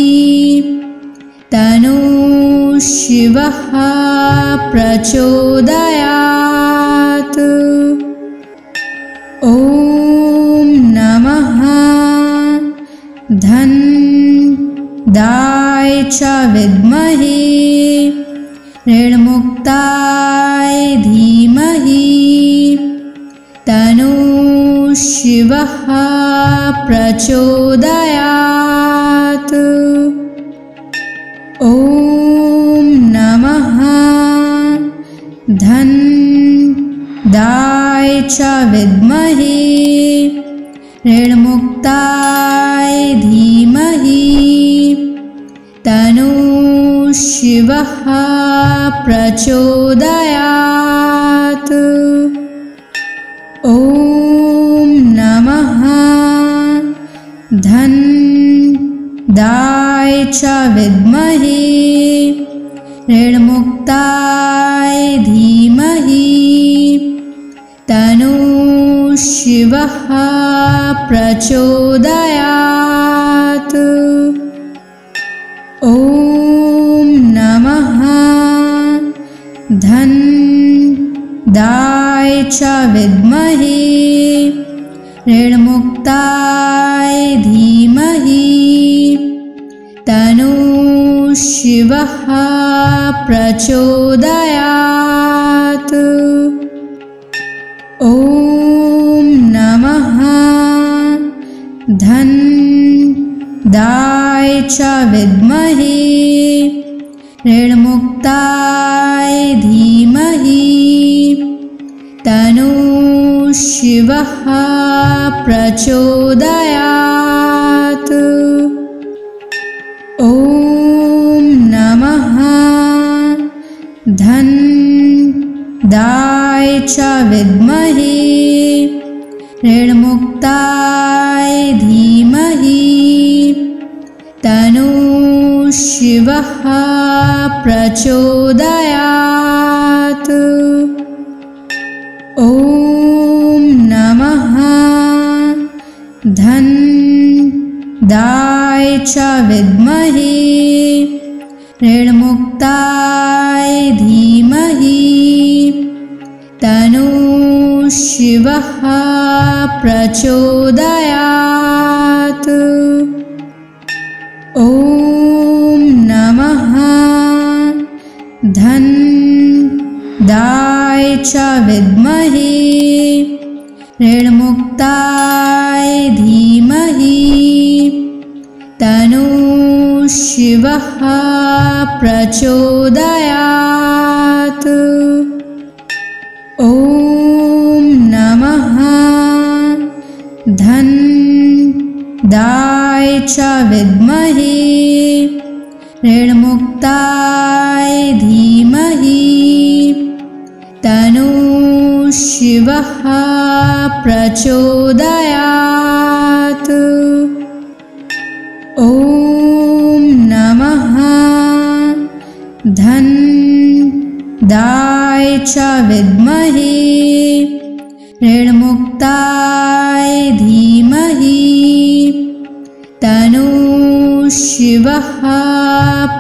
तन्नो शिवः प्रचोदयात्। ॐ नमः धन्दाय च विद्महे ऋणमुक्ताय धीमहि तन्नो शिवः प्रचोदयात्। ॐ नमः धन्दाय च विद्महे ऋणमुक्ताय धीमहि तन्नो शिवः प्रचोदयात्। ॐ नमः धन्दाय च विद्महे ऋणमुक्ताय धीमहि तन्नो शिवः प्रचोदयात्। ॐ नमः धन्दाय च विद्महे ऋणमुक्ताय धीमहि तन्नो शिवः प्रचोदयात्। ॐ नमः धन्दाय च विद्महे ऋणमुक्ताय धीमहि तन्नो शिवः प्रचोदयात्। ॐ नमः धन्दाय च विद्महे ऋणमुक्ताय धीमहि तन्नो शिवः प्रचोदयात्। ॐ नमः धन्दाय च विद्महे ऋणमुक्ताय धीमहि तन्नो शिवः प्रचोदयात्। ॐ नमः धन्दाय च विद्महे ऋणमुक्ताय धीमहि तन्नो शिवः प्रचोदयात्। ॐ नमः दाय च विद्महे ऋणमुक्ताय धीमहि तन्नो शिवः प्रचोदयात्। ॐ नमः धन दाय च विद्महे ऋणमुक्ताय धीमहि तन्नो शिवः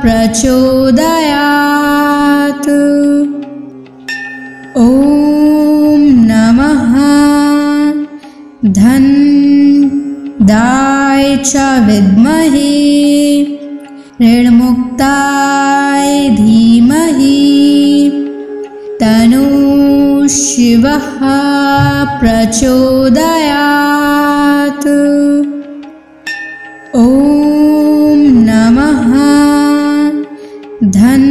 प्रचोदयात्। ॐ नमः धन दाय च विद्महे ऋणमुक्ताय धीमहि तन्नो शिवः प्रचोदयात्। ॐ नमः धन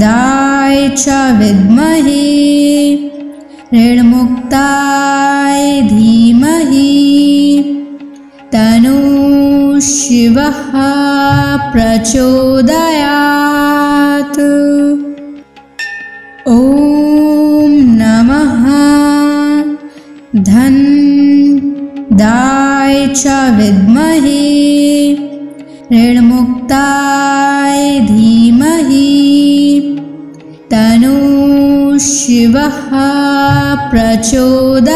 दाय च विद्महे ऋणमुक्ताय धीमहि तन्नो शिवः प्रचोदयात्। ॐ नमः धन दाय च विद्महे ऋणमुक्ताय धीमहि तन्नो शिवः प्रचोदयात्।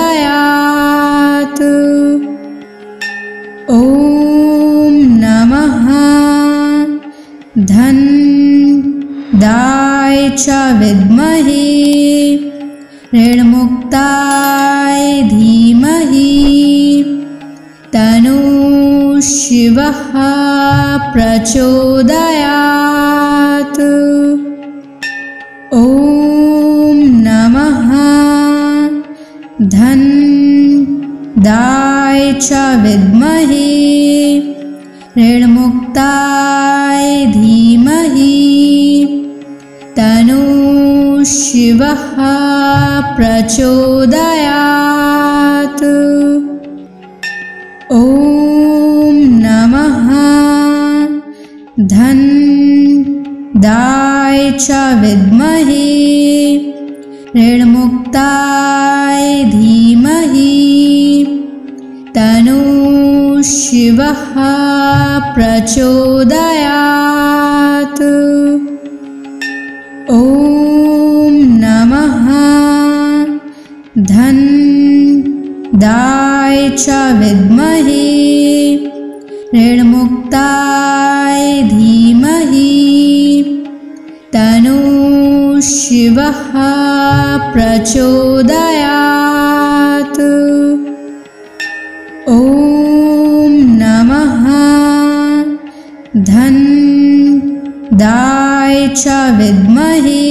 ॐ नमः धन दाय च विद्महे ऋणमुक्ताय धीमहि तन्नो शिवः प्रचोदयात्। ॐ नमः धन दाय च विद्महे ऋणमुक्ताय धीमहि तन्नो शिवः प्रचोदयात्। ॐ नमः धन दाय च विद्महे ऋणमुक्ताय धीमहि तन्नो शिवः प्रचोदयात्। ॐ नमः धन दाय च विद्महे ऋणमुक्ताय धीमहि तन्नो शिवः प्रचोदयात्। ॐ नमः धन दाय च विद्महे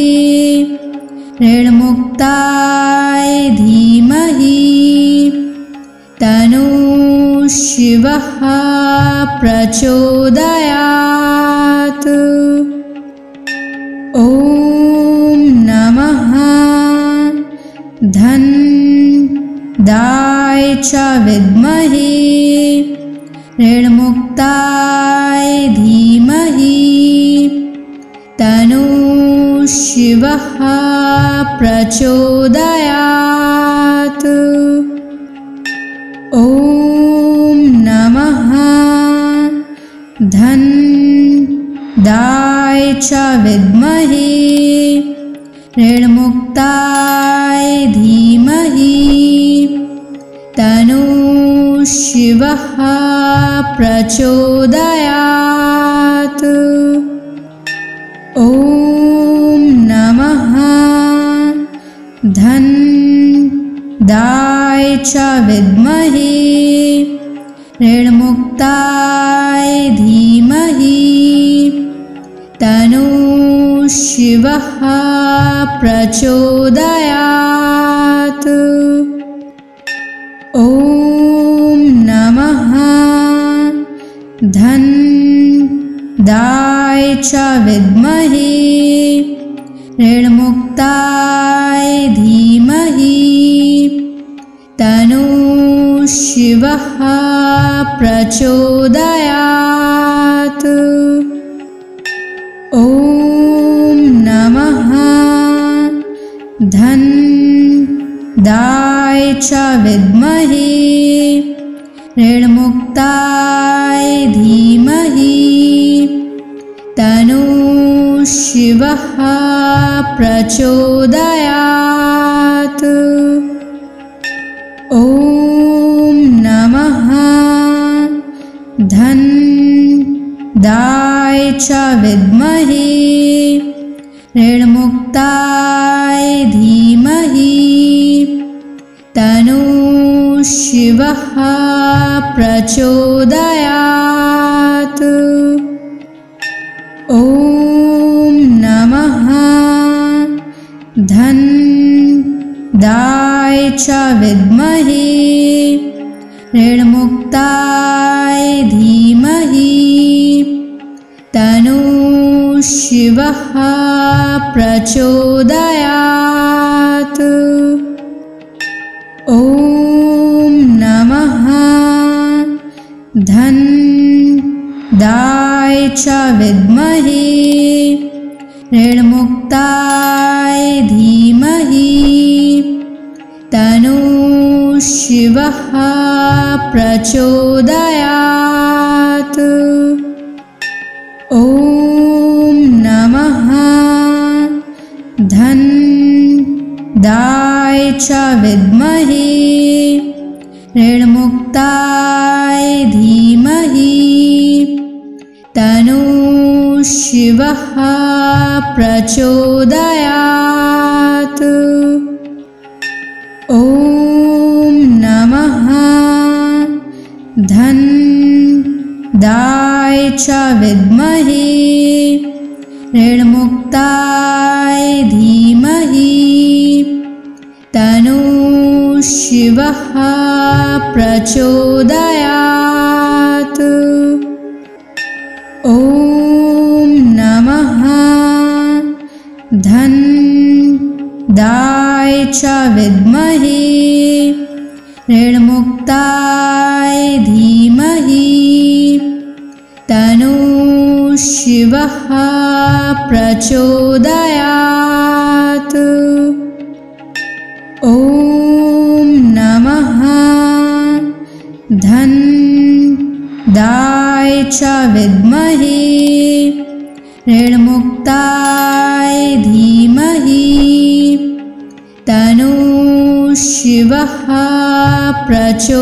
ऋणमुक्ताय धीमहि तन्नो शिवः प्रचोदयात्। ॐ नमः धन दाय च विद्महे ऋणमुक्ताय धीमहि तन्नो शिवः प्रचोदयात्। ॐ नमः धन दाय च विद्महे ऋणमुक्ताय धीमहि तन्नो शिवः प्रचोदयात्। ॐ नमः धन दाय च विद्महे ऋणमुक्ताय धीमहि तन्नो शिवः प्रचोदयात्। ॐ नमः धन दाय च विद्महे ऋणमुक्ताय धीमहि तन्नो शिवः प्रचोदयात्। ॐ नमः धन्दाय च विद्महे ऋणमुक्ताय धीमहि तन्नो शिवः प्रचोदयात्। ॐ नमः धन्दाय च विद्महे ऋणमुक्ताय धीमहि तन्नो शिवः प्रचोदयात्। ॐ नमः धन्दाय च विद्महे ऋणमुक्ताय धीमहि तन्नो शिवः प्रचोदयात्। ॐ नमः धन्दाय च विद्महे ऋणमुक्ताय धीमहि तन्नो शिवः प्रचोदयात्। ॐ नमः धन्दाय च विद्महे ऋणमुक्ताय धीमहि तन्नो शिवः प्रचोदयात्। ॐ नमः धन्दाय च विद्महे ऋणमुक्ताय धीमहि तन्नो शिवः प्रचोदयात्। ॐ नमः धन्दाय च विद्महे ऋणमुक्ताय धीमहि तन्नो शिवः प्रचोदयात्। ॐ नमः धन्दाय च विद्महे ऋणमुक्ताय धीमहि तन्नो शिवः प्रचोदयात्।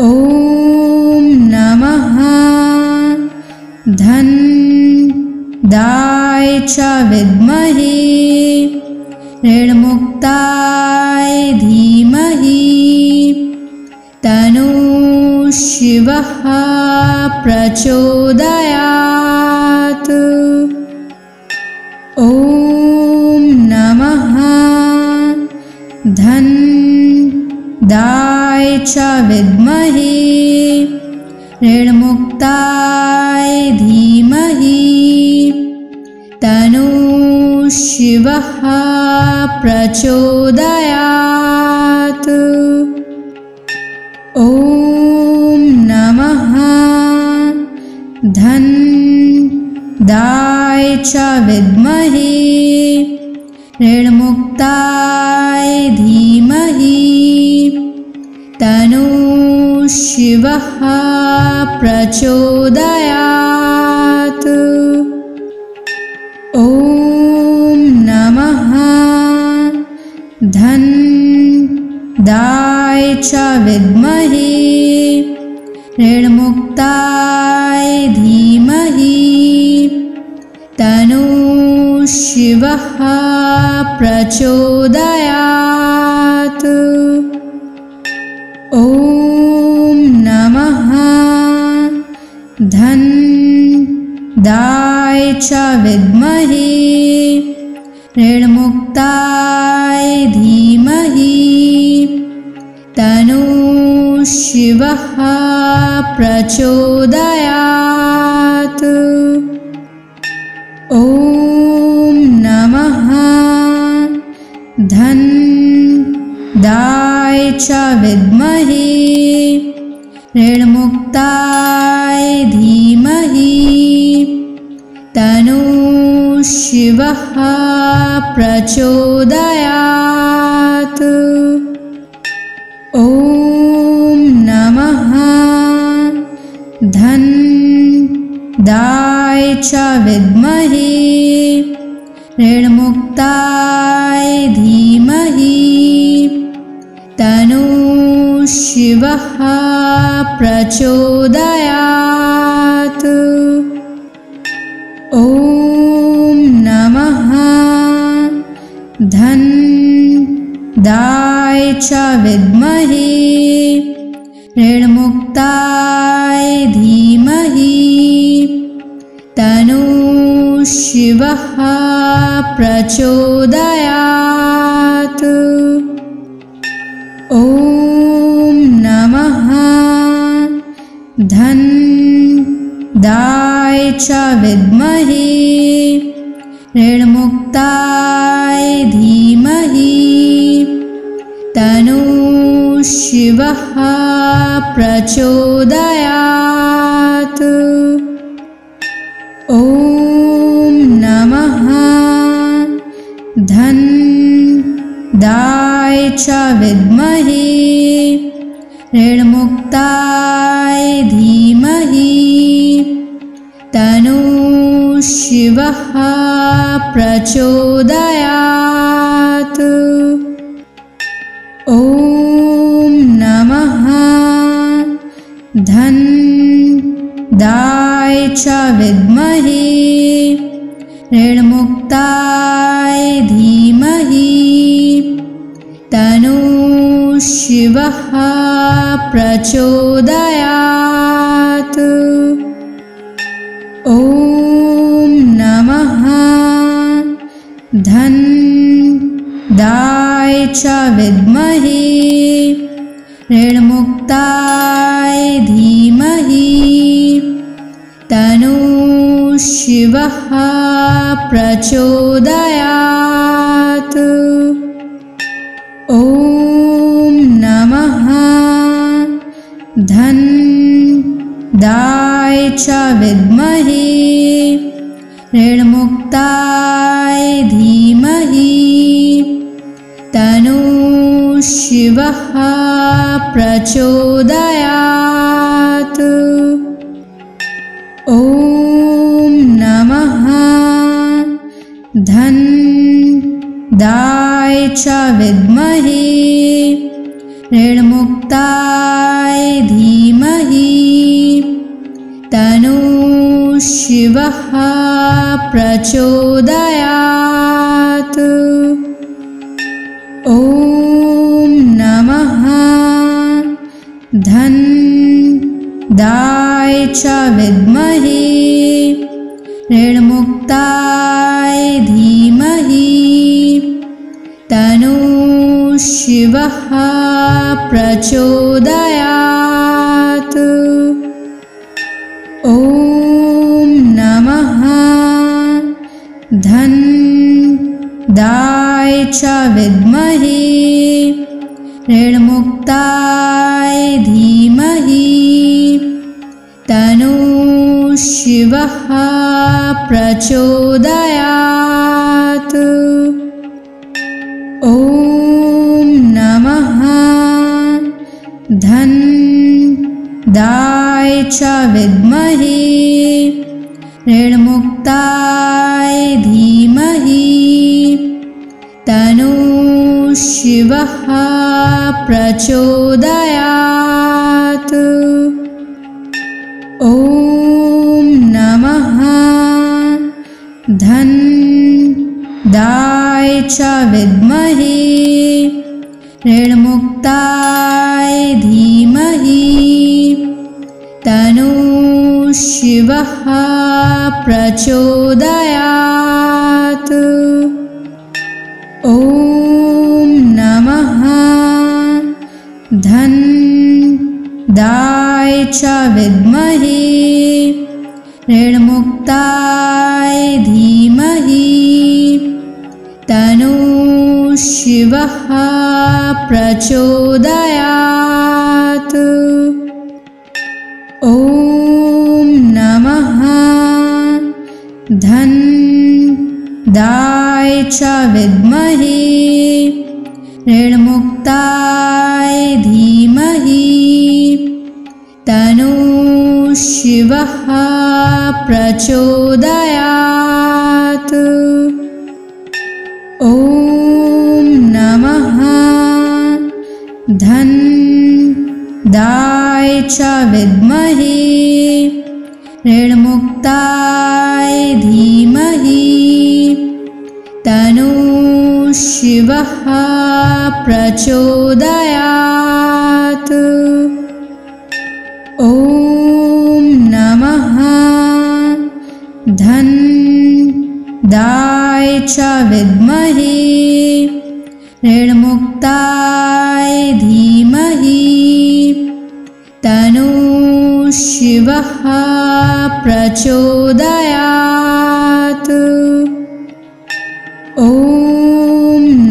ॐ नमः धन्दाय च विद्महे ऋणमुक्ताय धीमहि तन्नो शिवः प्रचोदयात्। ॐ नमः धन्दाय च विद्महे ऋणमुक्ताय धीमहि तन्नो शिवः प्रचोदयात्। ॐ नमः धन्दाय च विद्महे ऋणमुक्ताय धीमहि तन्नो शिवः प्रचोदयात्। ॐ नमः धन्दाय च विद्महे ऋणमुक्ताय धीमहि तन्नो शिवः प्रचोदयात्। ॐ नमः धन्दाय च विद्महे ऋणमुक्ताय धीमहि तन्नो शिवः प्रचोदयात्। ॐ नमः धन्दाय दाय च विद्महे ऋणमुक्ताय धीमहि तन्नो शिवः प्रचोदयात्। ॐ नमः धन दाय च विद्महे ऋणमुक्ताय धीमहि तन्नो शिवः प्रचोदयात्। ॐ नमः धन दाय च विद्महे ऋणमुक्ताय धीमहि तन्नो शिवः प्रचोदयात्। ॐ नमः धन दाय च विद्महे ऋणमुक्ताय धीमहि तन्नो शिवः प्रचोदयात्। ॐ नमः धन दाय च विद्महे ऋणमुक्ताय धीमहि तन्नो शिवः प्रचोदयात्। ॐ नमः धन दाय च विद्महे ऋणमुक्ताय धीमहि तन्नो शिवः प्रचोदयात्। ॐ नमः धन दाय च विद्महे ऋणमुक्ताय धीमहि तन्नो शिवः प्रचोदयात्। ॐ नमः धन दाय च विद्महे ऋणमुक्ताय धीमहि तन्नो शिवः प्रचोदयात्। ॐ नमः धन दाय च विद्महे ऋणमुक्ताय धीमहि तन्नो शिवः प्रचोदयात्। ॐ नमः धन दाय च विद्महे ऋणमुक्ताय धीमहि तन्नो शिवः प्रचोदयात्। ॐ नमः धन दाय च विद्महे ऋणमुक्ताय धीमहि तन्नो शिवः प्रचोदयात्। ॐ नमः धन दाय च विद्महे ऋणमुक्ताय धीमहि तन्नो शिवः प्रचोदयात्। ॐ नमः धन दाय च विद्महे ऋणमुक्ताय धीमहि तन्नो शिवः प्रचोदयात्। ॐ नमः धन दाय च विद्महे ऋणमुक्ताय धीमहि तन्नो शिवः शिवः प्रचोदयात्। ॐ नमः धन्दाय च विद्महे ऋणमुक्ताय धीमहि तन्नो शिवः प्रचोदयात्। ॐ नमः धन्दाय च विद्महे ऋणमुक्ताय धीमहि तन्नो शिवः प्रचोदयात्। ॐ नमः धन्दाय च विद्महे ऋणमुक्ताय धीमहि तन्नो शिवः प्रचोदयात्। ॐ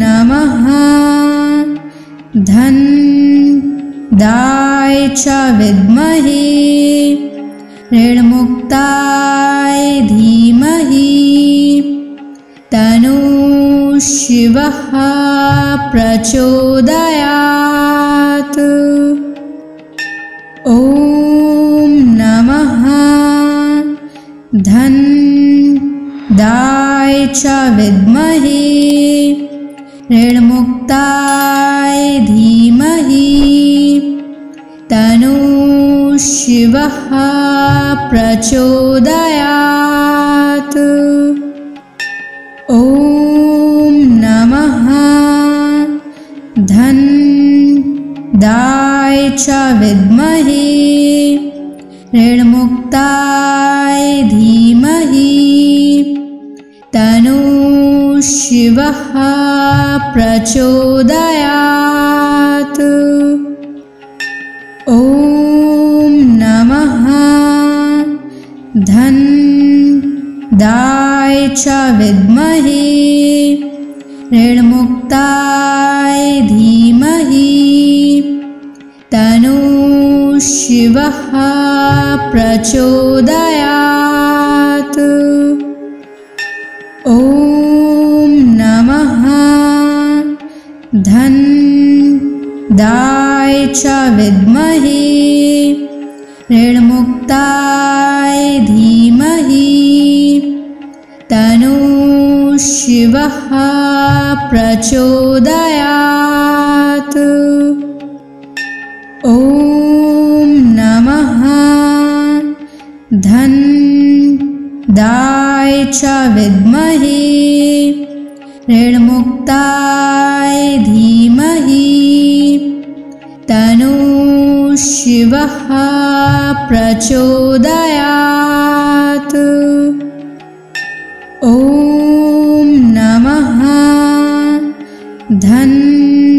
नमः धन्दाय च विद्महे ऋणमुक्ताय धीमहि तन्नो शिवः प्रचोदयात्। ॐ नमः धन्दाय च विद्महे ऋणमुक्ताय धीमहि तन्नो शिवः प्रचोदयात्। ॐ नमः धन्दाय च विद्महे ऋणमुक्ताय धीमहि तन्नो शिवः प्रचोदयात्। ॐ नमः धन्दाय च विद्महे ऋणमुक्ताय धीमहि तन्नो शिवः प्रचोदयात्। ॐ नमः धन्दाय च विद्महे ऋणमुक्ताय धीमहि तन्नो शिवः प्रचोदयात्। ॐ नमः धन्दाय च विद्महे ऋणमुक्ताय धीमहि तन्नो शिवः प्रचोदयात्। ॐ नमः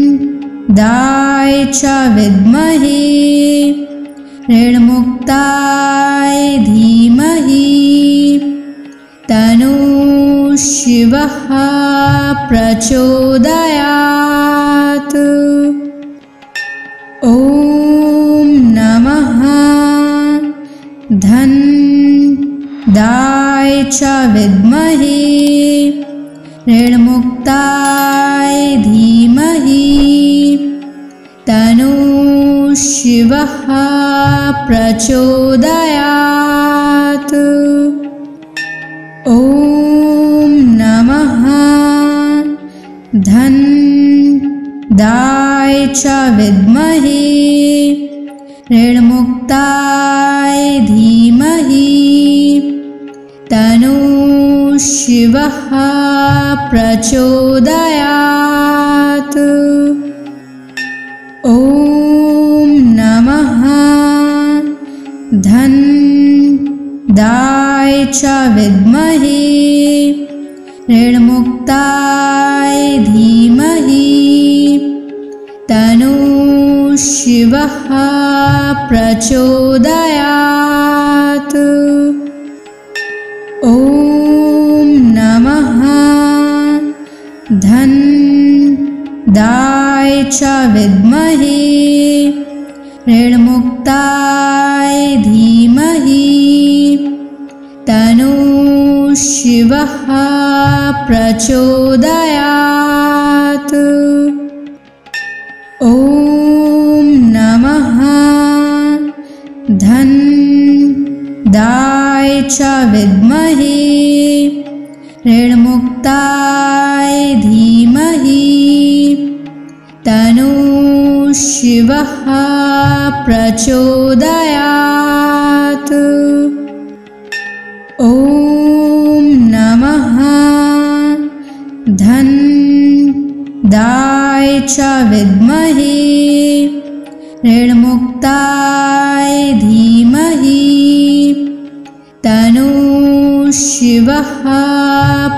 धन्दाय च विद्महे ऋणमुक्ताय धीमहि तन्नो शिवः प्रचोदयात्। ॐ नमः धन्दाय च विद्महे ऋणमुक्ताय धीमहि तन्नो शिवः प्रचोदयात्। ॐ नमः धन्दाय च विद्महे ऋणमुक्ताय धीमहि तन्नो शिवः प्रचोदयात्। ॐ नमः धन्दाय च विद्महे ऋणमुक्ताय धीमहि तन्नो शिवः प्रचोदयात्। ॐ नमः च विद्महे ऋण्मुक्ताय धीमहि तन्नः शिवः प्रचोदयात्। ॐ नमः धन्दाय च विद्महे ऋण्मुक्ताय धीमहि तन्नः शिवः प्रचोदयात्। ॐ नमः धन्दाय च विद्महे ऋण्मुक्ताय धीमहि तन्नः शिवः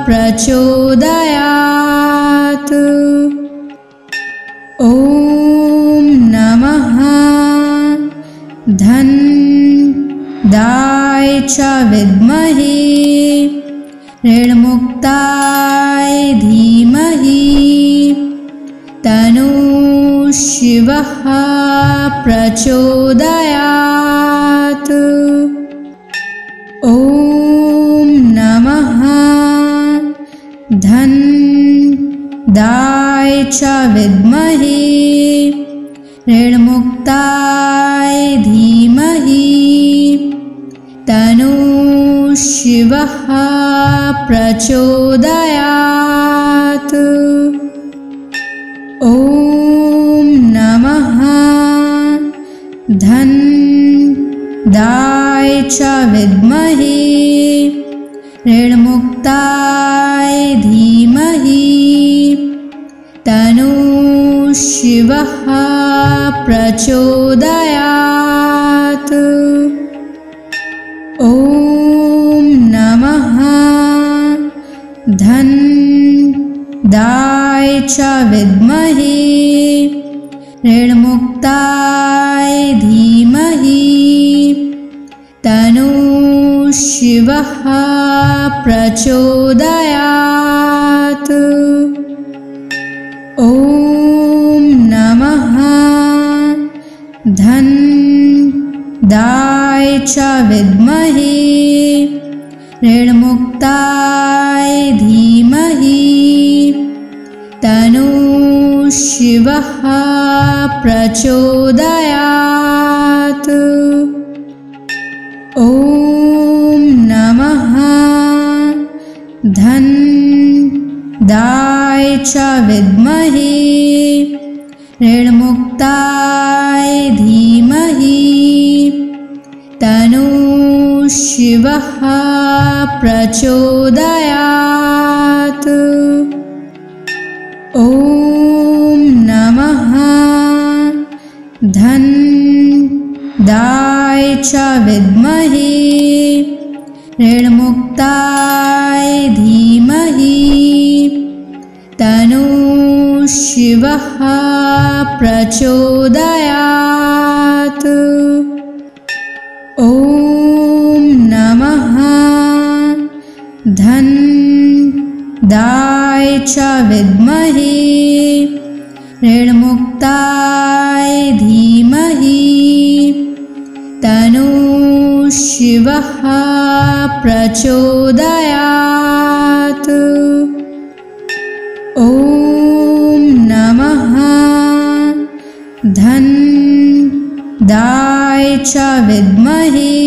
प्रचोदयात्। ॐ नमः धन्दाय च विद्महे ऋण्मुक्ताय धीमहि तन्नः शिवः प्रचोदयात्। ॐ नमः धन्दाय च विद्महे ऋण्मुक्ताय धीमहि तन्नः शिवः प्रचोदयात्। ॐ नमः धन्दाय च विद्महे ऋण्मुक्ताय धीमहि तन्नः शिवः प्रचोदयात्। ॐ नमः धन्दाय च विद्महे ऋण्मुक्ताय धीमहि तन्नः शिवः प्रचोदयात्। ॐ नमः धन्दाय च विद्महे ऋण्मुक्ताय धीमहि तन्नः शिवः प्रचोदयात्। ॐ नमः धन्दाय च विद्महे ऋण्मुक्ताय धीमहि तन्नः शिवः प्रचोदयात्। ॐ नमः धन्दाय च विद्महे ऋण्मुक्ताय धीमहि तन्नः शिवः प्रचोदयात्। ॐ नमः धन्दाय च विद्महे ऋण्मुक्ताय धीमहि तन्नः शिवः प्रचोदयात्। ॐ नमः धन्दाय च विद्महे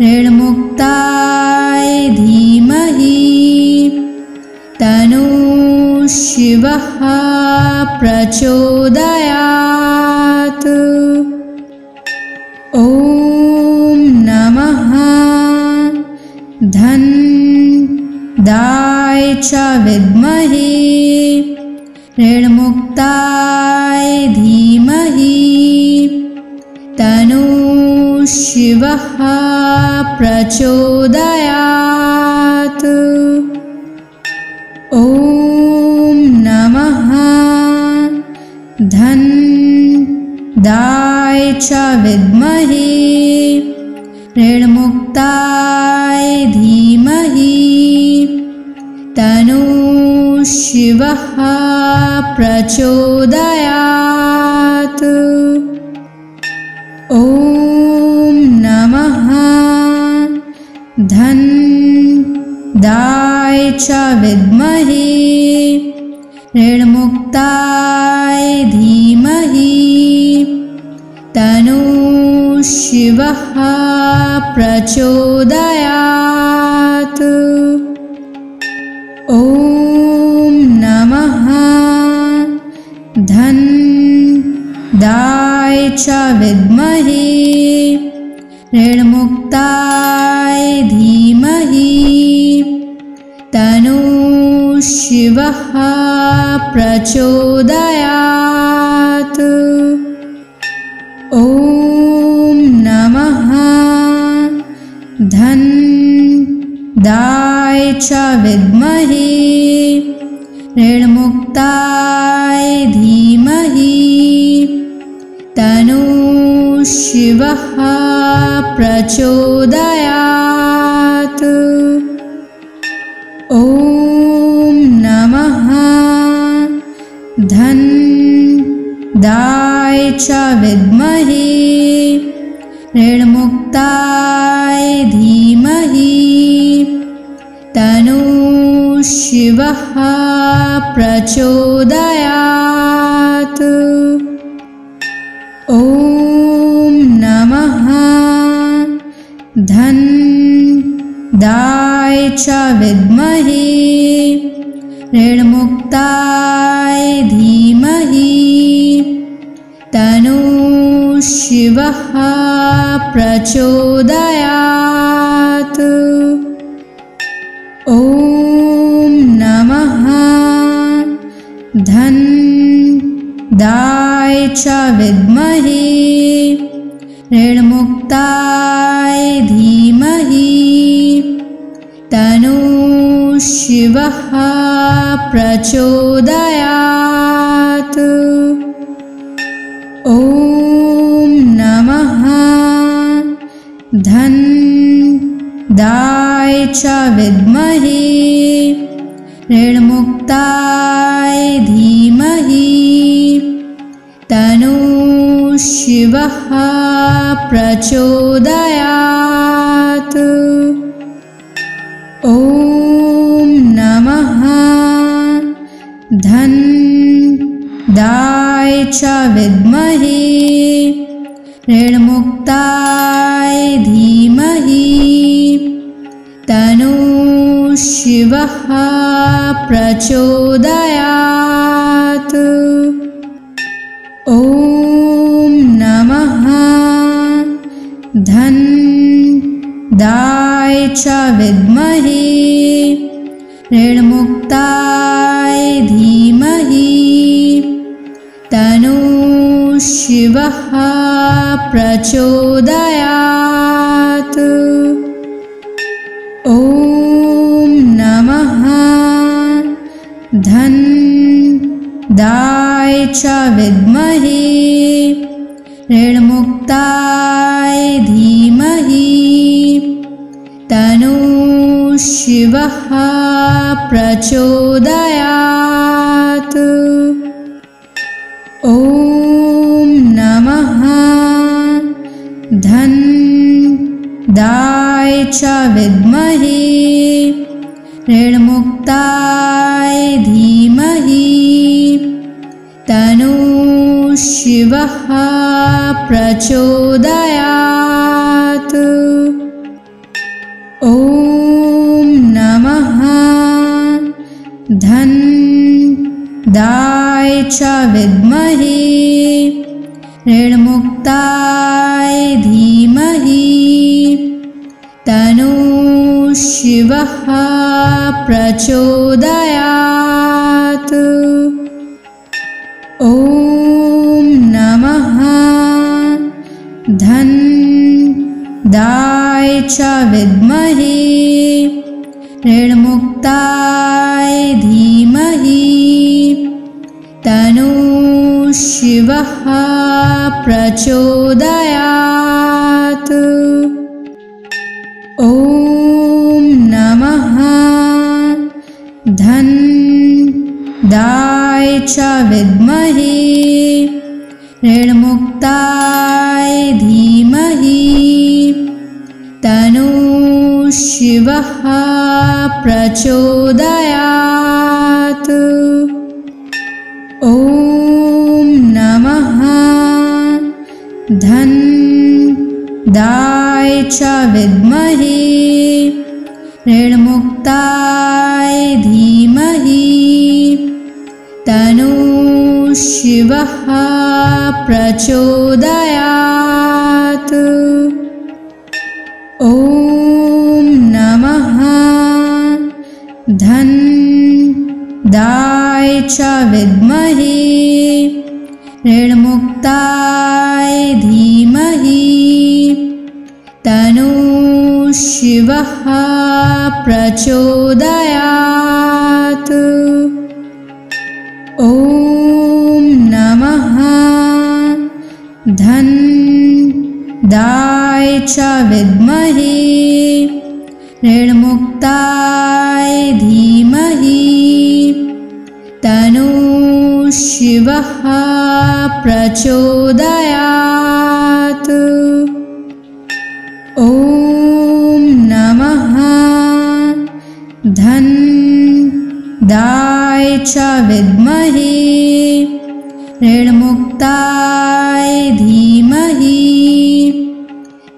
ऋण्मुक्ताय धीमहि तन्नः शिवः प्रचोदयात्। ॐ नमः धन्दाय च विद्महे ऋण्मुक्ताय धीमहि तन्नः शिवः प्रचोदयात्। ॐ नमः धन्दाय च विद्महे ऋण्मुक्ताय धीमहि तन्नः शिवः शिवः प्रचोदयात्। ॐ नमः धन्दाय च विद्महे ऋणमुक्ताय धीमहि तन्नो शिवः प्रचोदयात्। ॐ नमः धन्दाय च विद्महे ऋणमुक्ताय धीमहि तन्नो शिवः प्रचोदयात्। ॐ नमः धन्दाय च विद्महे ऋणमुक्ताय धीमहि तन्नो शिवः प्रचोदयात्। ॐ नमः धन्दाय च विद्महे ऋणमुक्ताय धीमहि तन्नो शिवः प्रचोदयात्। ॐ नमः धन्दाय च विद्महे ऋणमुक्ताय धीमहि तन्नो शिवः प्रचोदयात्। ॐ नमः धन्दाय च विद्महे ऋणमुक्ताय धीमहि तन्नो शिवः प्रचोदयात्। ॐ नमः धन्दाय च विद्महे ऋणमुक्ताय धीमहि तन्नो शिवः प्रचोदयात्। ॐ नमः धन्दाय च विद्महे ऋणमुक्ताय धीमहि तन्नो शिवः प्रचोदयात्। ॐ नमः धन्दाय च विद्महे ऋणमुक्ताय धीमहि तन्नो शिवः प्रचोदयात्। ॐ नमः धन्दाय च विद्महे ऋणमुक्ताय धीमहि तन्नो शिवः प्रचोदयात्। ॐ नमः धन्दाय च विद्महे ऋणमुक्ताय धीमहि तन्नो शिवः प्रचोदयात्। ॐ नमः धन्दाय च विद्महे ऋणमुक्ताय धीमहि तन्नो शिवः प्रचोदयात्। ॐ नमः धन्दाय च विद्महे ऋणमुक्ताय धीमहि तन्नो शिवः प्रचोदयात्। ॐ नमः च विद्महे ऋणमुक्ताय धीमहि तन्नः शिवः प्रचोदयात्। ॐ नमः धनदाय च विद्महे ऋणमुक्ताय धीमहि तन्नः शिवः प्रचोदयात्। ॐ नमः धनदाय च विद्महे ऋणमुक्ताय धीमहि तन्नः शिवः प्रचोदयात्। ॐ नमः धनदाय च विद्महे ऋणमुक्ताय धीमहि तन्नः शिवः प्रचोदयात्। ॐ नमः धनदाय च विद्महे ऋणमुक्ताय धीमहि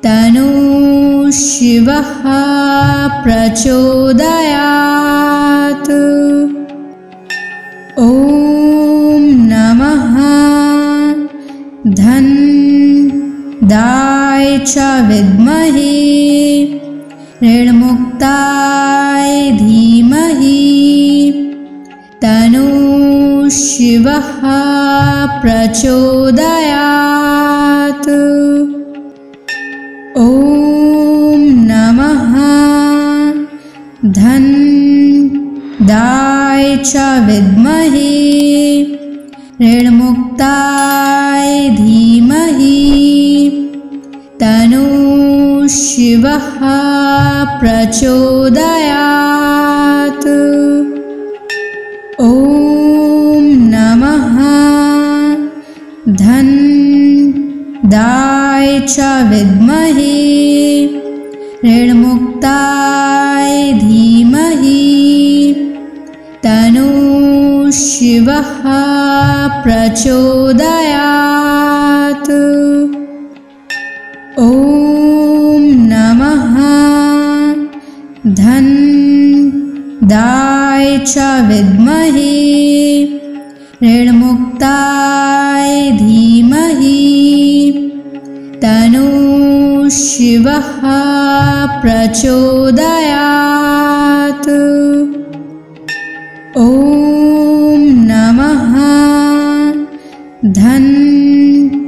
तन्नः शिवः प्रचोदयात्। ॐ नमः धनदाय च विद्महे ऋणमुक्ताय धीमहि तन्नः शिवः प्रचोदयात्। ॐ नमः धनदाय च विद्महे ऋणमुक्ताय धीमहि तन्नः शिवः प्रचोदयात्। ॐ नमः धनदाय च विद्महे ऋणमुक्ताय धीमहि तन्नः शिवः प्रचोदयात्। ॐ नमः धनदाय च विद्महे ऋणमुक्ताय धीमहि तन्नः शिवः प्रचोदयात्। ॐ नमः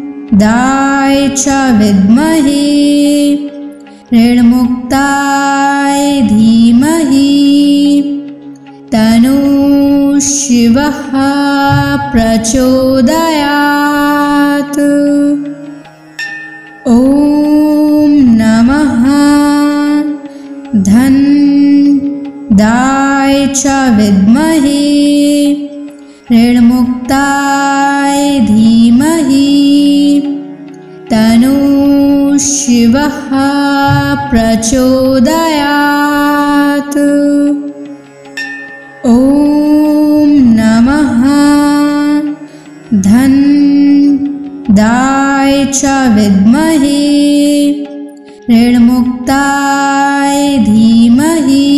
धनदाय च विद्महे ऋणमुक्ताय धीमहि तन्नः शिवः प्रचोदयात्। ॐ नमः धनदाय च विद्महे ऋणमुक्ताय धीमहि तन्नः शिवः प्रचोदयात्। ॐ नमः धनदाय च विद्महे ऋणमुक्ताय धीमहि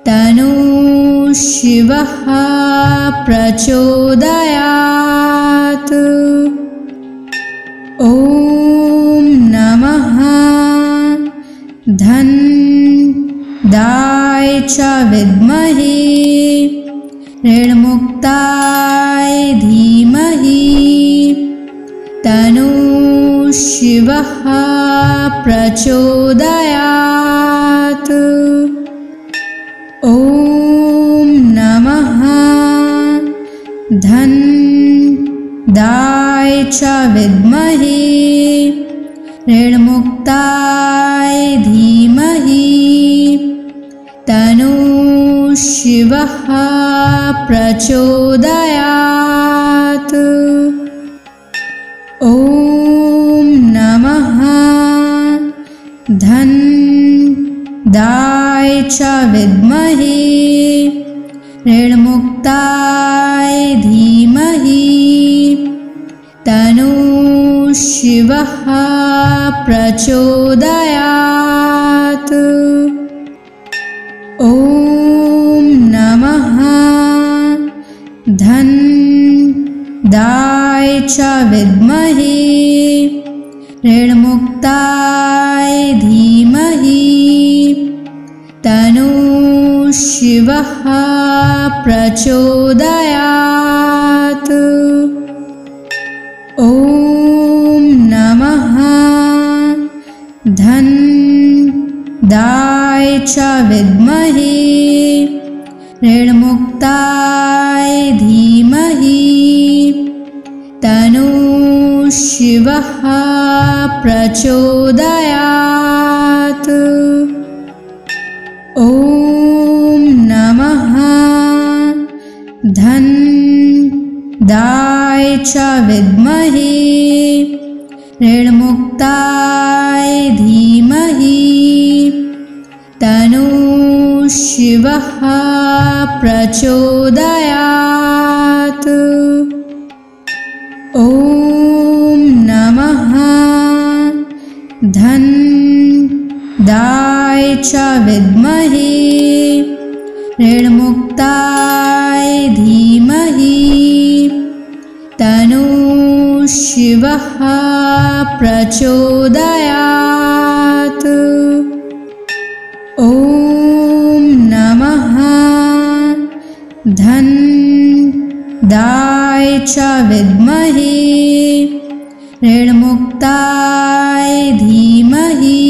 तन्नः शिवः प्रचोदयात्। ॐ नमः धनदाय च विद्महे ऋणमुक्ताय धीमहि तन्नः शिवः प्रचोदयात्। ॐ नमः धनदाय च विद्महे ऋणमुक्ताय धीमहि तन्नः शिवः शिवः प्रचोदयात्। ॐ नमः धन्दाय च विद्महे ऋणमुक्ताय धीमहि तन्नो शिवः प्रचोदयात्। ॐ नमः धन्दाय च विद्महे ऋणमुक्ताय धीमहि तन्नो शिवः प्रचोदयात्। ॐ नमः धन्दाय च विद्महे ऋणमुक्ताय धीमहि तन्नो शिवः प्रचोदयात्। ॐ नमः धन्दाय च विद्महे ऋणमुक्ताय धीमहि तन्नो शिवः प्रचोदयात्। ॐ नमः धन्दाय च विद्महे ऋणमुक्ताय धीमहि तन्नो शिवः प्रचोदयात्। ॐ नमः धन्दाय च विद्महे ऋणमुक्ताय धीमहि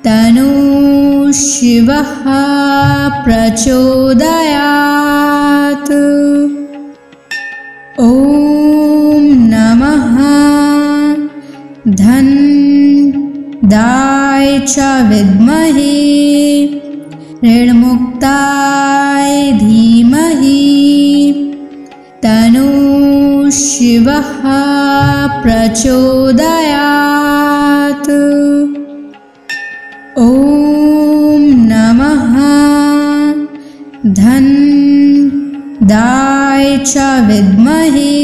तन्नो शिवः प्रचोदयात्। ॐ नमः धन्दाय च विद्महे ऋणमुक्ताय धीमहि तन्नो शिवः प्रचोदयात्। ॐ नमः धन्दाय च विद्महे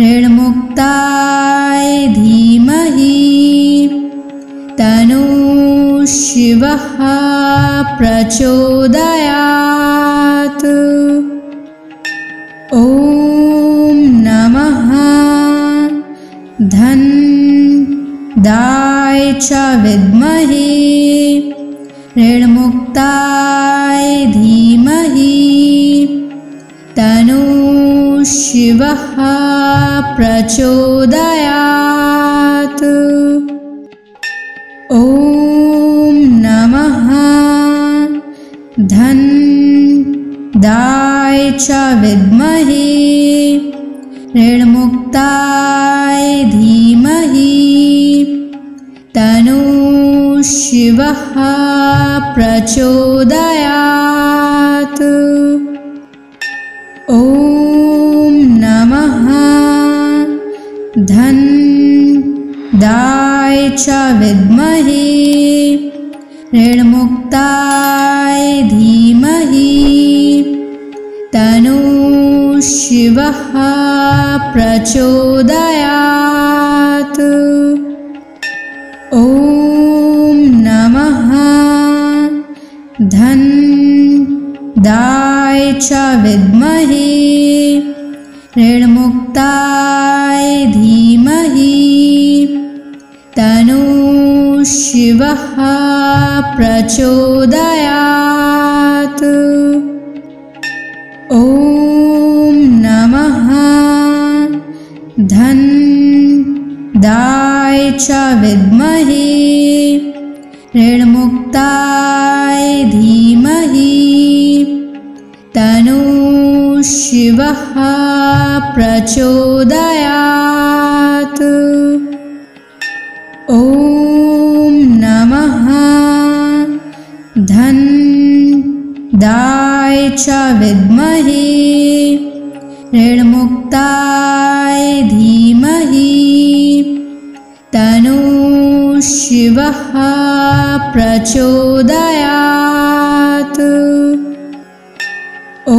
ऋणमुक्ताय धीमहि तन्नो शिवः प्रचोदयात्। ॐ नमः धन्दाय च विद्महे ऋणमुक्ताय धीमहि तन्नो शिवः प्रचोदयात्। ॐ नमः धन्दाय च विद्महे ऋणमुक्ताय धीमहि तन्नो शिवः प्रचोदयात्। ॐ नमः धन्दाय च विद्महे ऋणमुक्ताय धीमहि तन्नो शिवः प्रचोदयात्। ॐ नमः धन्दाय च विद्महे ऋणमुक्ताय धीमहि तन्नो शिवः प्रचोदयात्। ॐ नमः धन्दाय च विद्महे ऋणमुक्ताय धीमहि तन्नो शिवः प्रचोदयात्। ॐ नमः धन्दाय च विद्महे ऋणमुक्ताय धीमहि तन्नो शिवः प्रचोदयात्। ॐ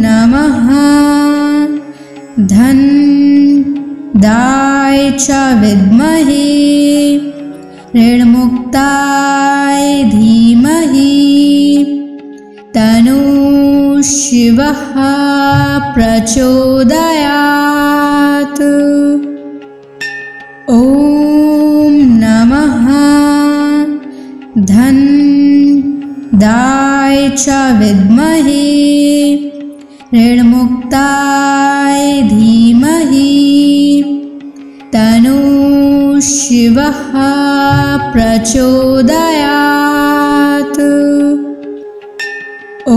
नमः धन्दाय च विद्महे ऋणमुक्ताय धीमहि तन्नो शिवः प्रचोदयात्। ॐ नमः धन्दाय च विद्महे ऋणमुक्ताय धीमहि तन्नो शिवः प्रचोदयात्। ॐ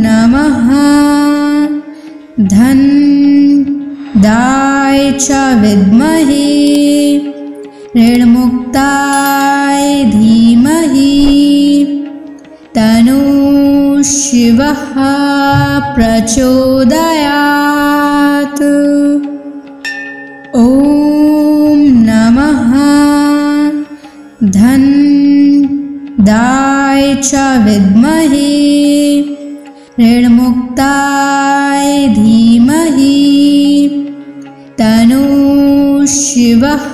नमः धन्दाय च विद्महे ऋणमुक्ताय धीमहि तन्नो शिवः प्रचोदयात्। ॐ नमः धन्दाय च विद्महे ऋणमुक्ताय धीमहि तन्नो शिवः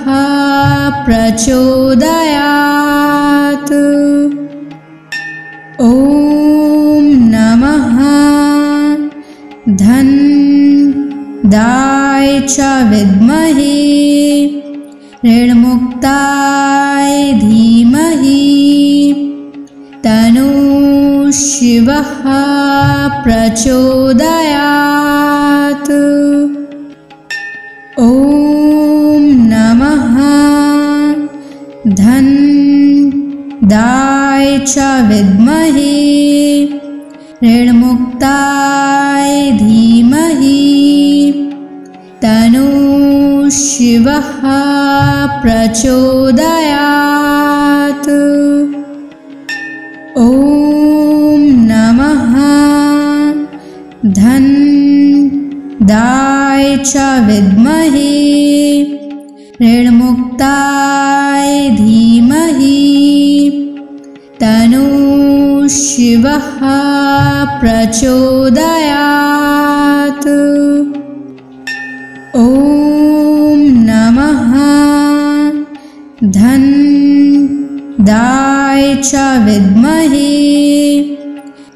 प्रचोदयात्। ॐ नमः धन्दाय च विद्महे ऋणमुक्ताय धीमहि तन्नो शिवः प्रचोदयात्। ॐ नमः धन्दाय च विद्महे ऋणमुक्ताय धीमहि तन्नो शिवः प्रचोदयात्। ॐ नमः धन्दाय च विद्महे ऋणमुक्ताय धीमहि तन्नो शिवः प्रचोदयात्। ॐ नमः धन्दाय च विद्महे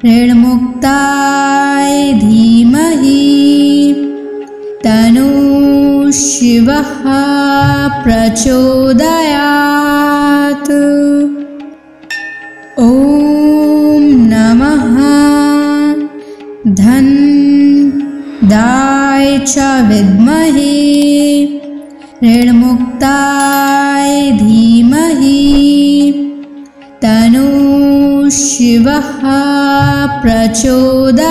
ऋणमुक्ताय धीमहि तन्नो शिवः प्रचोदयात्। ॐ नमः धन्दाय च विद्महे ऋणमुक्ताय धीमहि तन्नो शिवः प्रचोदयात्।